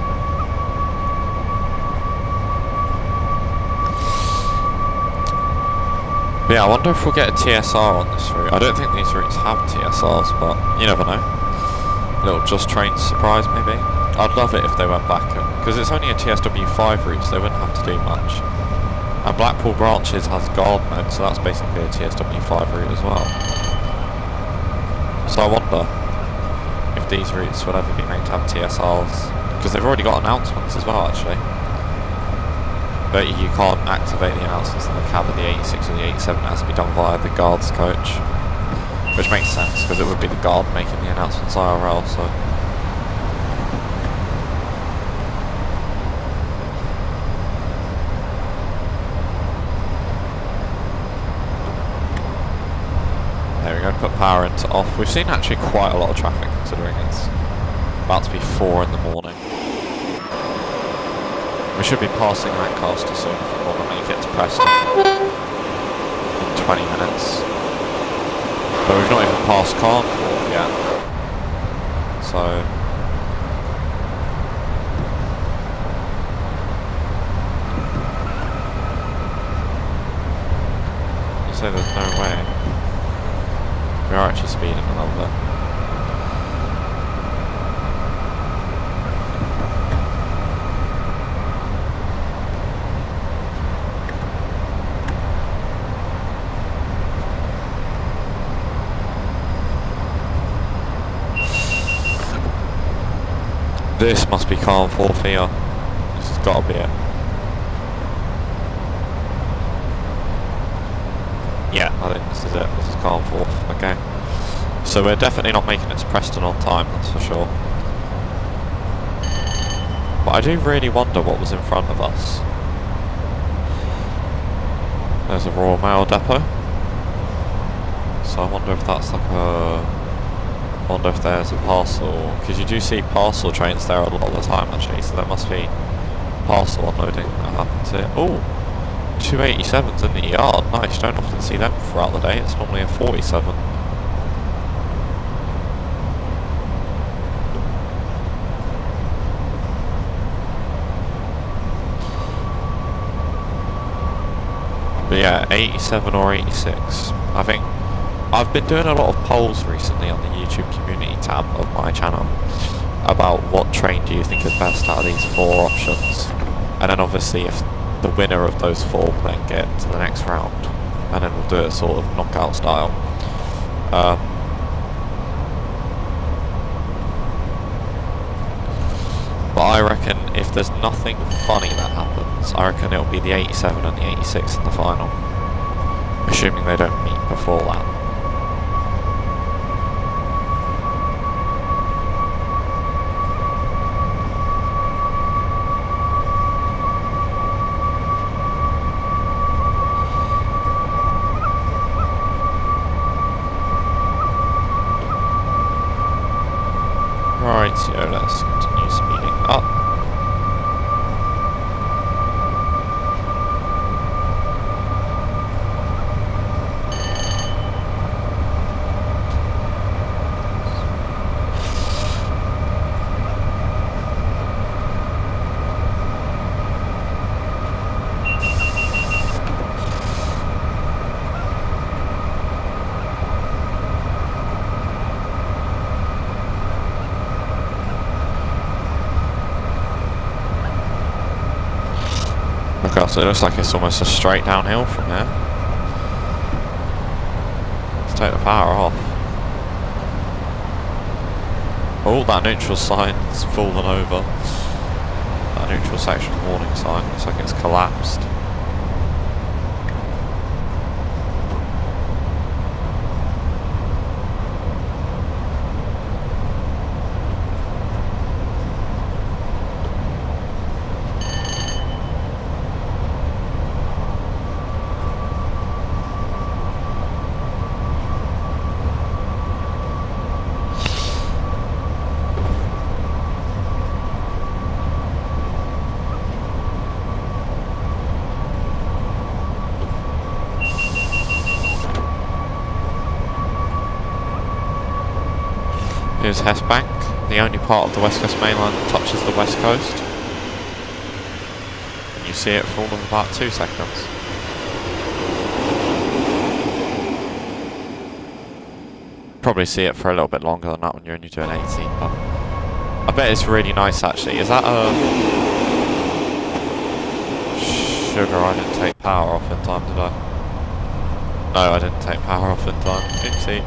But yeah, I wonder if we'll get a TSR on this route. I don't think these routes have TSRs, but you never know. A little Just Train surprise maybe. I'd love it if they went back, because it's only a TSW5 route, so they wouldn't have to do much. And Blackpool Branches has guard mode, so that's basically a TSW5 route as well. So I wonder if these routes would ever be made to have TSRs, because they've already got announcements as well actually. But you can't activate the announcements in the cab of the 86 or the 87, it has to be done via the guard's coach. Which makes sense, because it would be the guard making the announcements IRL, so... There we go, put power into off. We've seen actually quite a lot of traffic considering it's about to be 4 in the morning. We should be passing Lancaster soon if we want to make it to Preston in 20 minutes. But we've not even passed Carnforth yet. So... you say there's no way. We are actually speeding a little bit. This must be Carnforth here. This has got to be it. Yeah, I think this is it. This is Carnforth. Okay. So we're definitely not making it to Preston on time, that's for sure. But I do really wonder what was in front of us. There's a Royal Mail depot. So I wonder if that's like a... I wonder if there's a parcel, because you do see parcel trains there a lot of the time actually, so there must be parcel unloading that happens here. Oh, 287s in the yard, nice, you don't often see them throughout the day, it's normally a 47. But yeah, 87 or 86, I think I've been doing a lot of polls recently on the YouTube community tab of my channel about what train do you think is best out of these 4 options, and then obviously if the winner of those 4 will then get to the next round, and then we'll do it sort of knockout style. But I reckon if there's nothing funny that happens, I reckon it'll be the 87 and the 86 in the final, assuming they don't meet before that. Right, so let's continue speeding up. So it looks like it's almost a straight downhill from here. Let's take the power off. Oh, that neutral sign's fallen over. That neutral section warning sign looks like it's collapsed. Here's Hess Bank, the only part of the West Coast Main Line that touches the West Coast. And you see it for all of about 2 seconds. Probably see it for a little bit longer than that when you're only doing 80, but I bet it's really nice actually. Is that a... Sugar, I didn't take power off in time, did I? No, I didn't take power off in time. Oopsie.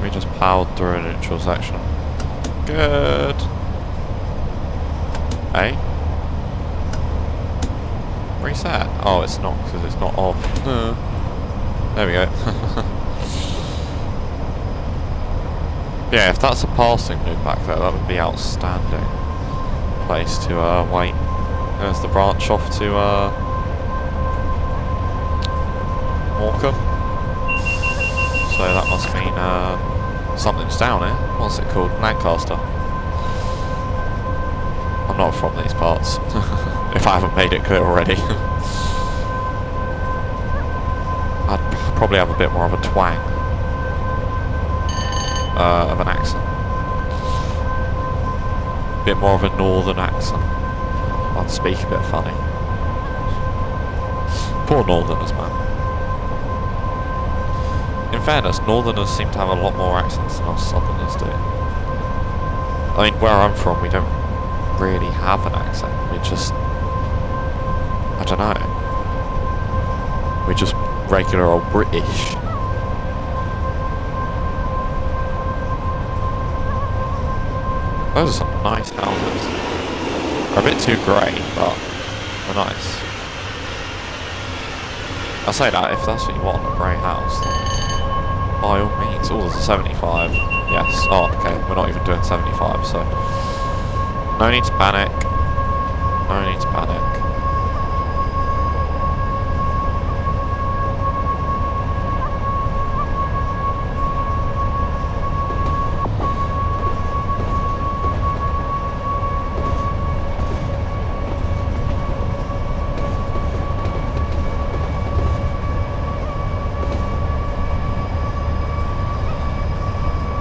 We just powered through a neutral section. Good. Hey? Reset. Oh, it's not because it's not off. There we go. Yeah, if that's a passing loop back there, that would be outstanding. Place to wait. There's the branch off to Morecambe. So that must mean something's down here. What's it called? Lancaster. I'm not from these parts. If I haven't made it clear already. I'd probably have a bit more of a twang. Of an accent. A bit more of a northern accent. I'd speak a bit funny. Poor northerners, man. In fairness, northerners seem to have a lot more accents than us southerners do. I mean, where I'm from, we don't really have an accent. We just... I don't know. We're just regular old British. Those are some nice houses. They're a bit too grey, but they're nice. I say that, if that's what you want, a grey house, then by all means. Oh, there's a 75. Yes. Oh, okay. We're not even doing 75, so... No need to panic. No need to panic.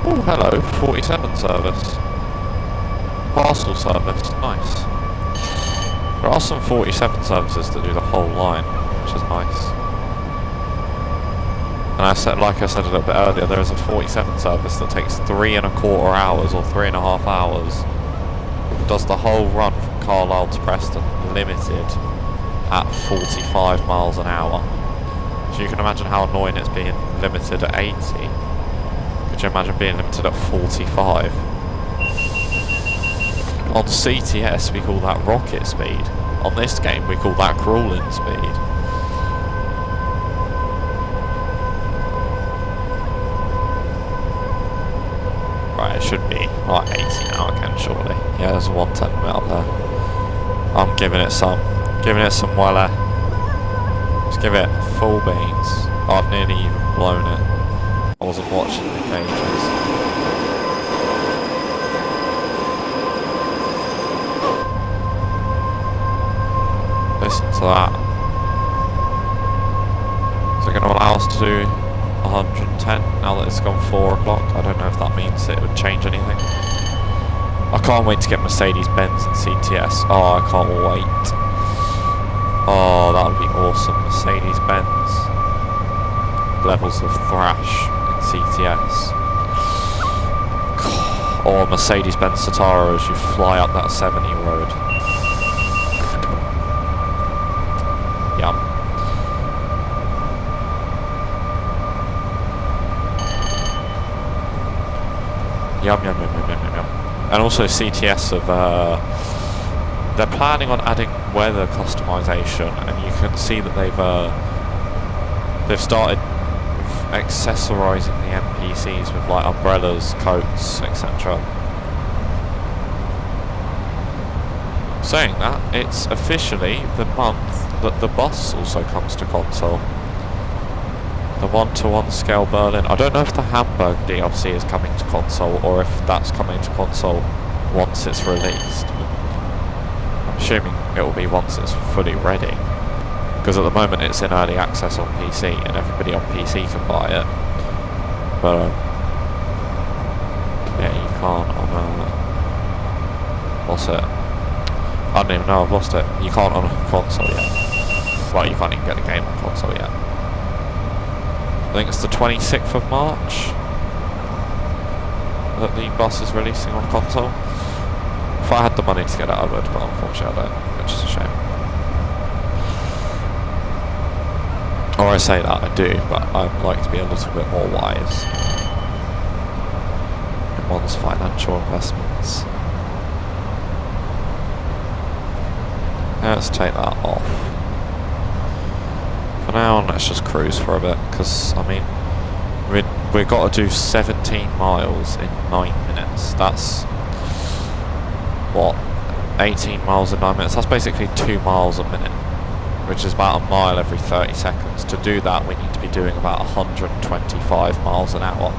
Oh, hello, 47 service. Parcel service, nice. There are some 47 services that do the whole line, which is nice. And like I said a little bit earlier, there is a 47 service that takes 3¼ hours or 3½ hours. Does the whole run from Carlisle to Preston, limited at 45 miles an hour. So you can imagine how annoying it's being limited at 80. Could you imagine being limited at 45? On CTS we call that rocket speed. On this game we call that crawling speed. Right, it should be like 80 now again, surely. Yeah, there's a 110 limit up there. I'm giving it some weller. Just give it full beans. I've nearly even blown it. I wasn't watching the cages. Listen to that. Is it going to allow us to do 110 now that it's gone 4 o'clock? I don't know if that means it would change anything. I can't wait to get Mercedes-Benz and CTS. Oh, I can't wait. Oh, that would be awesome. Mercedes-Benz. Levels of thrash in CTS. Or Mercedes-Benz Satara as you fly up that 70 road. Yum. Yum, yum, yum, yum, yum, yum. And also CTS they're planning on adding weather customization, and you can see that they've started accessorizing the NPCs with like umbrellas, coats, etc. Saying that, it's officially the month that the bus also comes to console. The 1-to-1 scale Berlin. I don't know if the Hamburg DLC is coming to console or if that's coming to console once it's released. I'm assuming it will be once it's fully ready, because at the moment it's in early access on PC and everybody on PC can buy it. But yeah, you can't on what's it? I don't even know, I've lost it. You can't on a console yet. Well, you can't even get the game on console yet. I think it's the 26th of March that the bus is releasing on console. If I had the money to get it, I would, but unfortunately I don't, which is a shame. Or I say that, I do, but I'd like to be a little bit more wise in one's financial investments. Let's take that off. For now, let's just cruise for a bit, because, I mean, we've got to do 17 miles in 9 minutes. That's, what, 18 miles in 9 minutes? That's basically 2 miles a minute, which is about a mile every 30 seconds. To do that, we need to be doing about 125 miles an hour.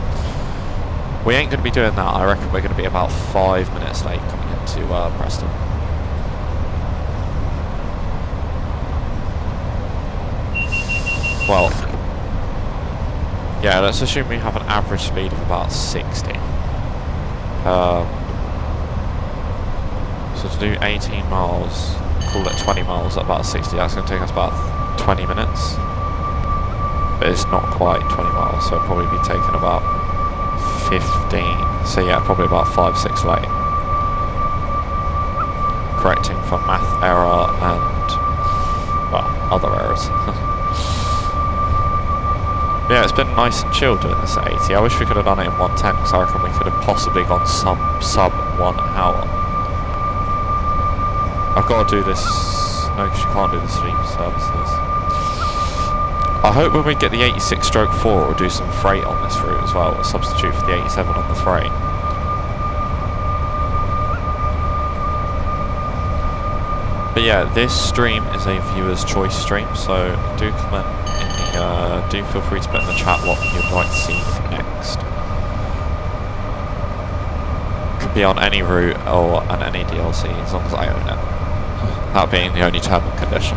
We ain't going to be doing that. I reckon we're going to be about 5 minutes late coming into Preston. Well, yeah, let's assume we have an average speed of about 60. So to do 18 miles, call it 20 miles at about 60, that's going to take us about 20 minutes. But it's not quite 20 miles, so it'll probably be taking about 15. So yeah, probably about 5-6 late. Correcting for math error and, well, other errors. Yeah, it's been nice and chill doing this at 80. I wish we could have done it in 110, because I reckon we could have possibly gone sub 1 hour. I've got to do this. No, because you can't do the stream services. I hope when we get the 86/4 we'll do some freight on this route as well, a substitute for the 87 on the freight. But yeah, this stream is a viewer's choice stream, so do comment in the, do feel free to put in the chat what you'd like to see next. Could be on any route or on any DLC, as long as I own it. That being the only term and condition.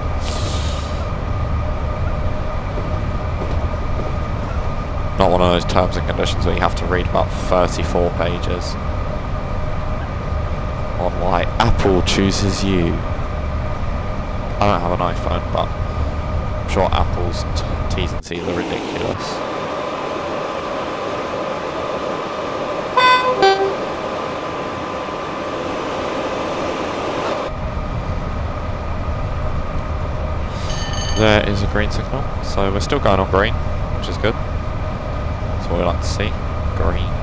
Not one of those terms and conditions where you have to read about 34 pages on why Apple chooses you. I don't have an iPhone, but I'm sure Apple's T's and C's are ridiculous. There is a green signal, so we're still going on green, which is good. That's what we like to see. Greens.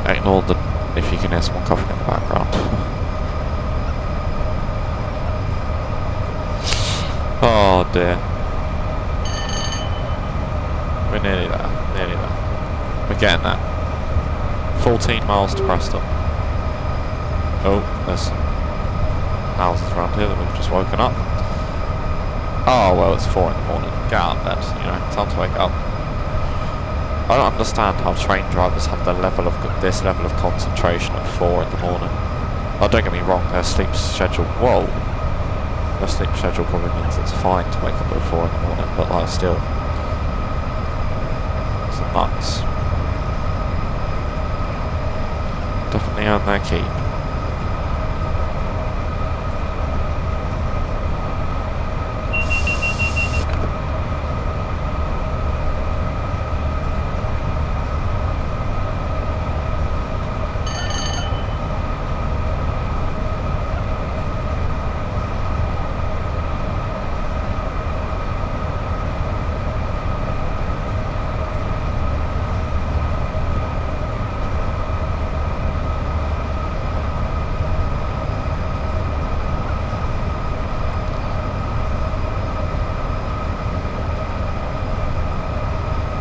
Ignore the, if you can hear someone coughing in the background. Oh dear. We're nearly there, nearly there. We're getting there. 14 miles to Preston. Oh, there's some houses around here that we've just woken up. Oh well, it's 4 in the morning. Get out of bed, you know, time to wake up. I don't understand how train drivers have this level of concentration at 4 in the morning. Oh, don't get me wrong, their sleep schedule, their sleep schedule probably means it's fine to wake up at 4 in the morning, but like still, it's nuts. Definitely on their keep.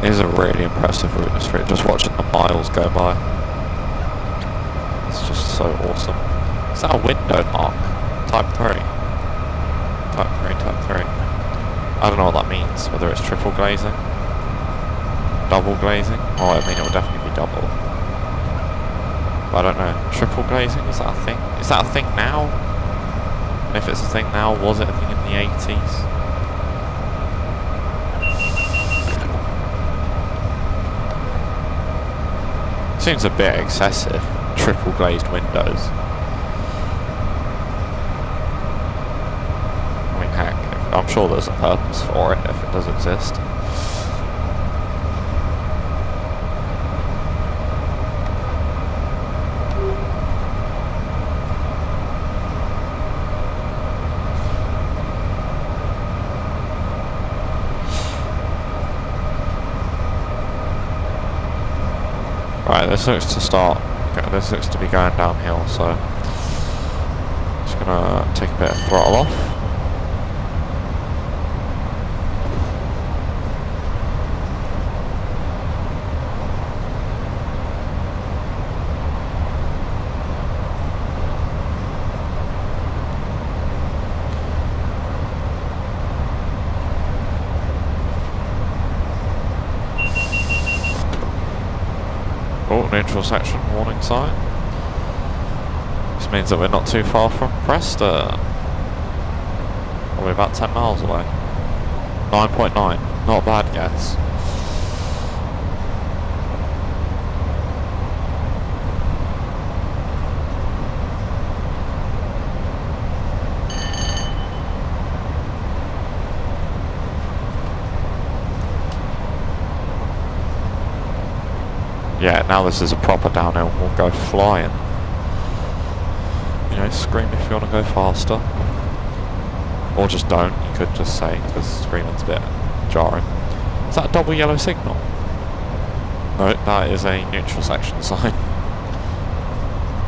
It is a really impressive route, this route. Just watching the miles go by. It's just so awesome. Is that a window mark? Type 3. Type 3, type 3. I don't know what that means. Whether it's triple glazing, double glazing. Oh, I mean it will definitely be double. But I don't know. Triple glazing, is that a thing? Is that a thing now? And if it's a thing now, was it a thing in the 80s? Seems a bit excessive, triple glazed windows. I mean, heck, I'm sure there's a purpose for it if it does exist. Right, this looks to be going downhill, so just gonna take a bit of throttle off. Oh, neutral section warning sign. This means that we're not too far from Preston. We're about 10 miles away. 9.9, not a bad guess. Yeah, now this is a proper downhill, we'll go flying. You know, scream if you want to go faster. Or just don't, you could just say, because screaming's a bit jarring. Is that a double yellow signal? No, that is a neutral section sign.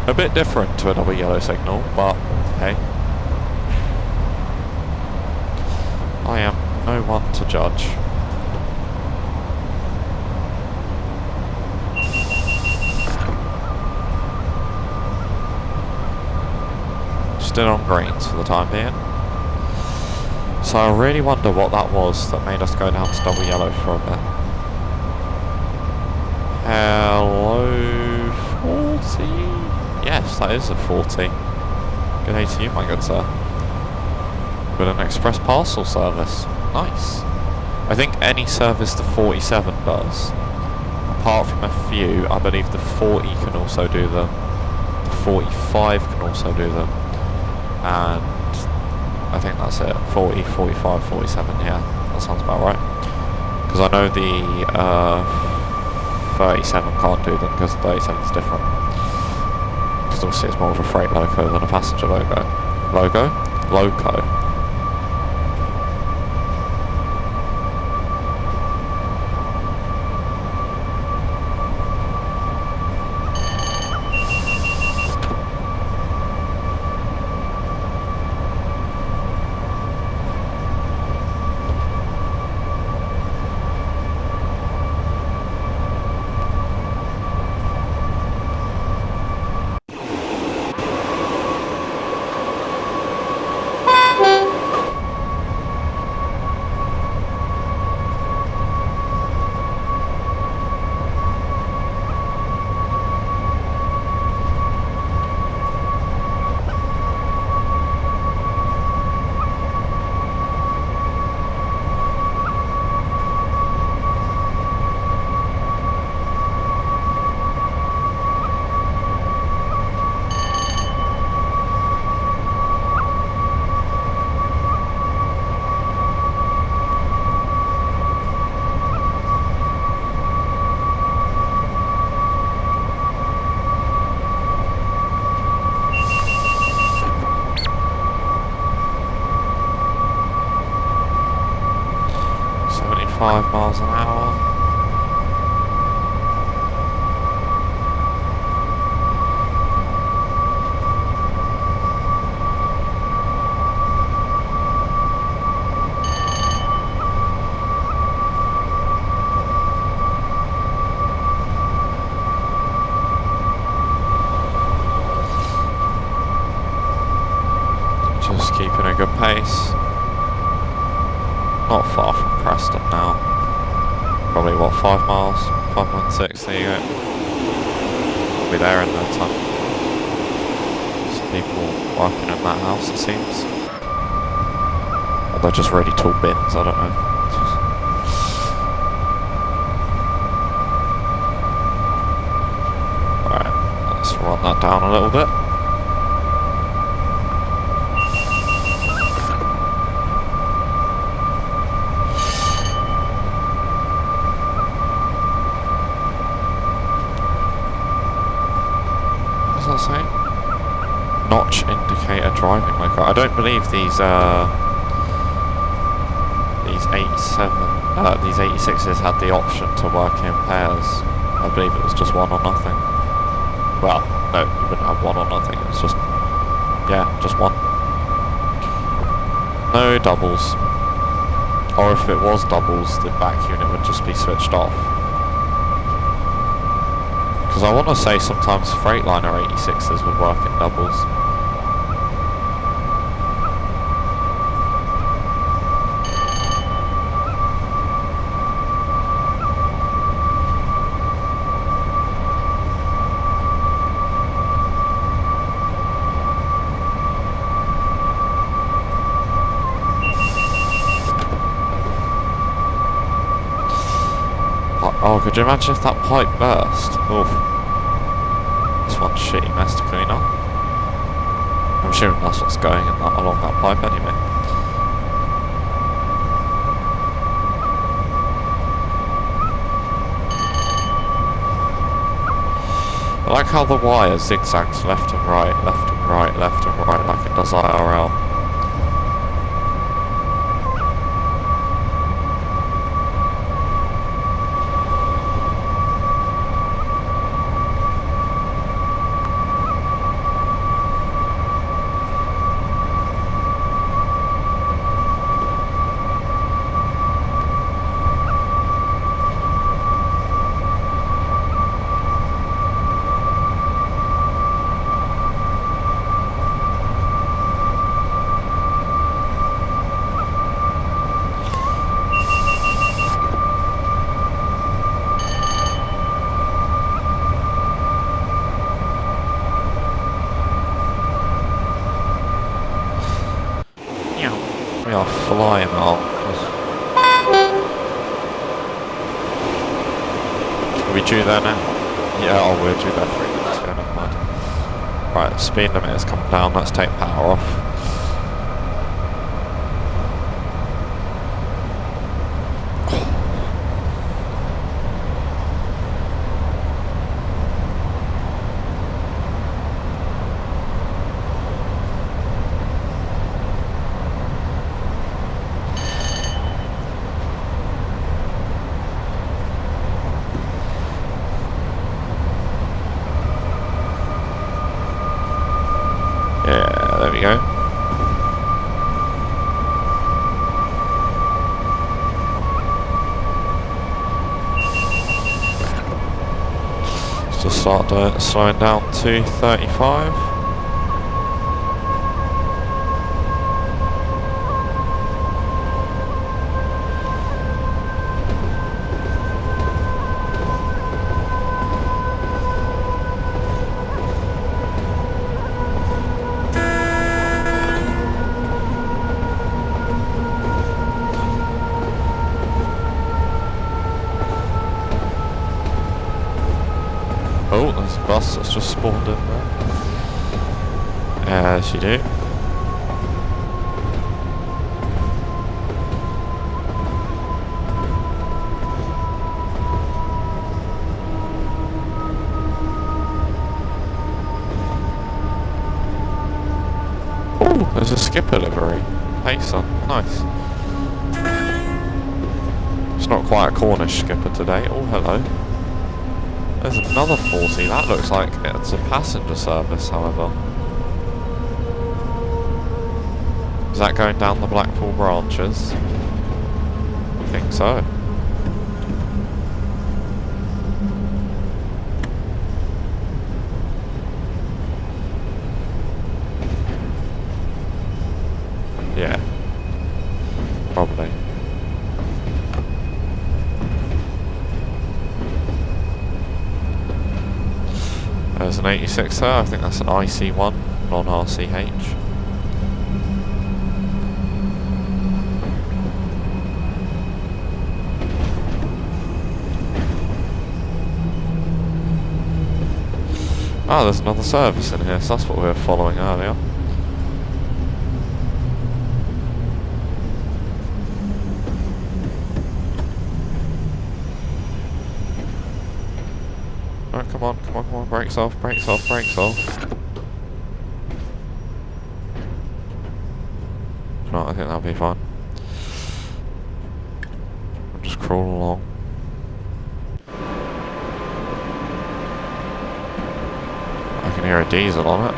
A bit different to a double yellow signal, but hey. I am no one to judge. Still on greens for the time being. So I really wonder what that was that made us go down to double yellow for a bit. Hello, 40? Yes, that is a 40. Good day to you, my good sir. With an express parcel service. Nice. I think any service the 47 does, I'm apart from a few, I believe the 40 can also do them, the 45 can also do them, and I think that's it, 40, 45, 47, yeah, that sounds about right. Because I know the 37 can't do them because the 37 is different. Because obviously it's more of a freight loco than a passenger loco. Loco? Loco. 5 miles an hour. Just keeping a good pace. Not far from Preston now. Probably what, 5 miles? 5.6, there you go. I'll be there in no time. Some people working in that house, it seems. Or they're just really tall bins, I don't know. Alright, let's run that down a little bit. Notch indicator driving like I don't believe these 86s had the option to work in pairs. I believe it was just one or nothing. Well, no, you wouldn't have one or nothing, it was just, yeah, just one. No doubles. Or if it was doubles, the back unit would just be switched off. Because I want to say sometimes Freightliner 86s would work in doubles. Oh, could you imagine if that pipe burst? Oof. This one's shitty mess to clean up. I'm assuming that's what's going in that, along that pipe anyway. I like how the wire zigzags left and right, left and right, left and right, like it does IRL. We are flying on. Are we due there now? Yeah, oh, we're due there 3 minutes ago, never mind. Right, speed limit has come down, let's take power off. Yeah, there we go. Let's just start slowing down to 35. Oh, there's a bus that's just spawned in there. As you do. Oh, there's a skipper livery. Pacer, nice. It's not quite a Cornish skipper today. Oh, hello. There's another 40, that looks like it's a passenger service, however. Is that going down the Blackpool branches? I think so. Yeah. Probably. There's an 86 there, I think that's an IC1, non-RCH. Ah, there's another service in here, so that's what we were following earlier. Alright, come on, come on, come on, brakes off, brakes off, brakes off. No, I think that'll be fine. I'll just crawl along. I can hear a diesel on it.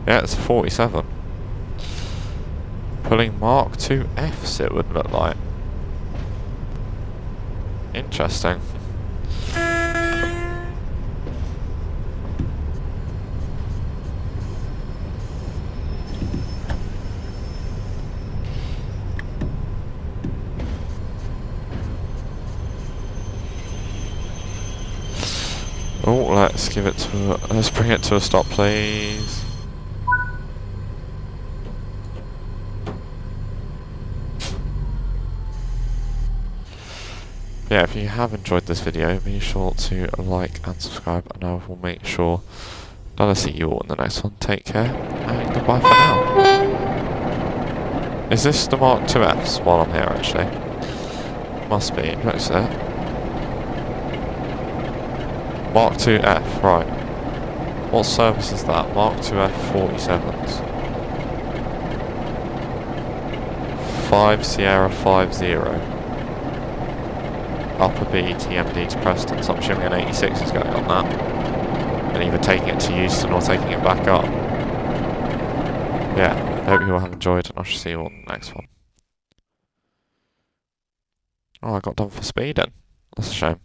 Yeah, it's a 47. Pulling Mark II Fs, it would look like. Interesting. Oh, let's bring it to a stop, please. Yeah, if you have enjoyed this video, be sure to like and subscribe, and I will make sure that I see you all in the next one. Take care, and goodbye for now. Is this the Mark II Fs while I'm here, actually? Must be, it looks it. Mark II F, right. What service is that? Mark II F 47s. 5 Sierra 50. Upper B TMD to Preston, so I'm assuming an 86 is going on that. And either taking it to Euston or taking it back up. Yeah, I hope you all have enjoyed, and I shall see you all in the next one. Oh, I got done for speeding. That's a shame.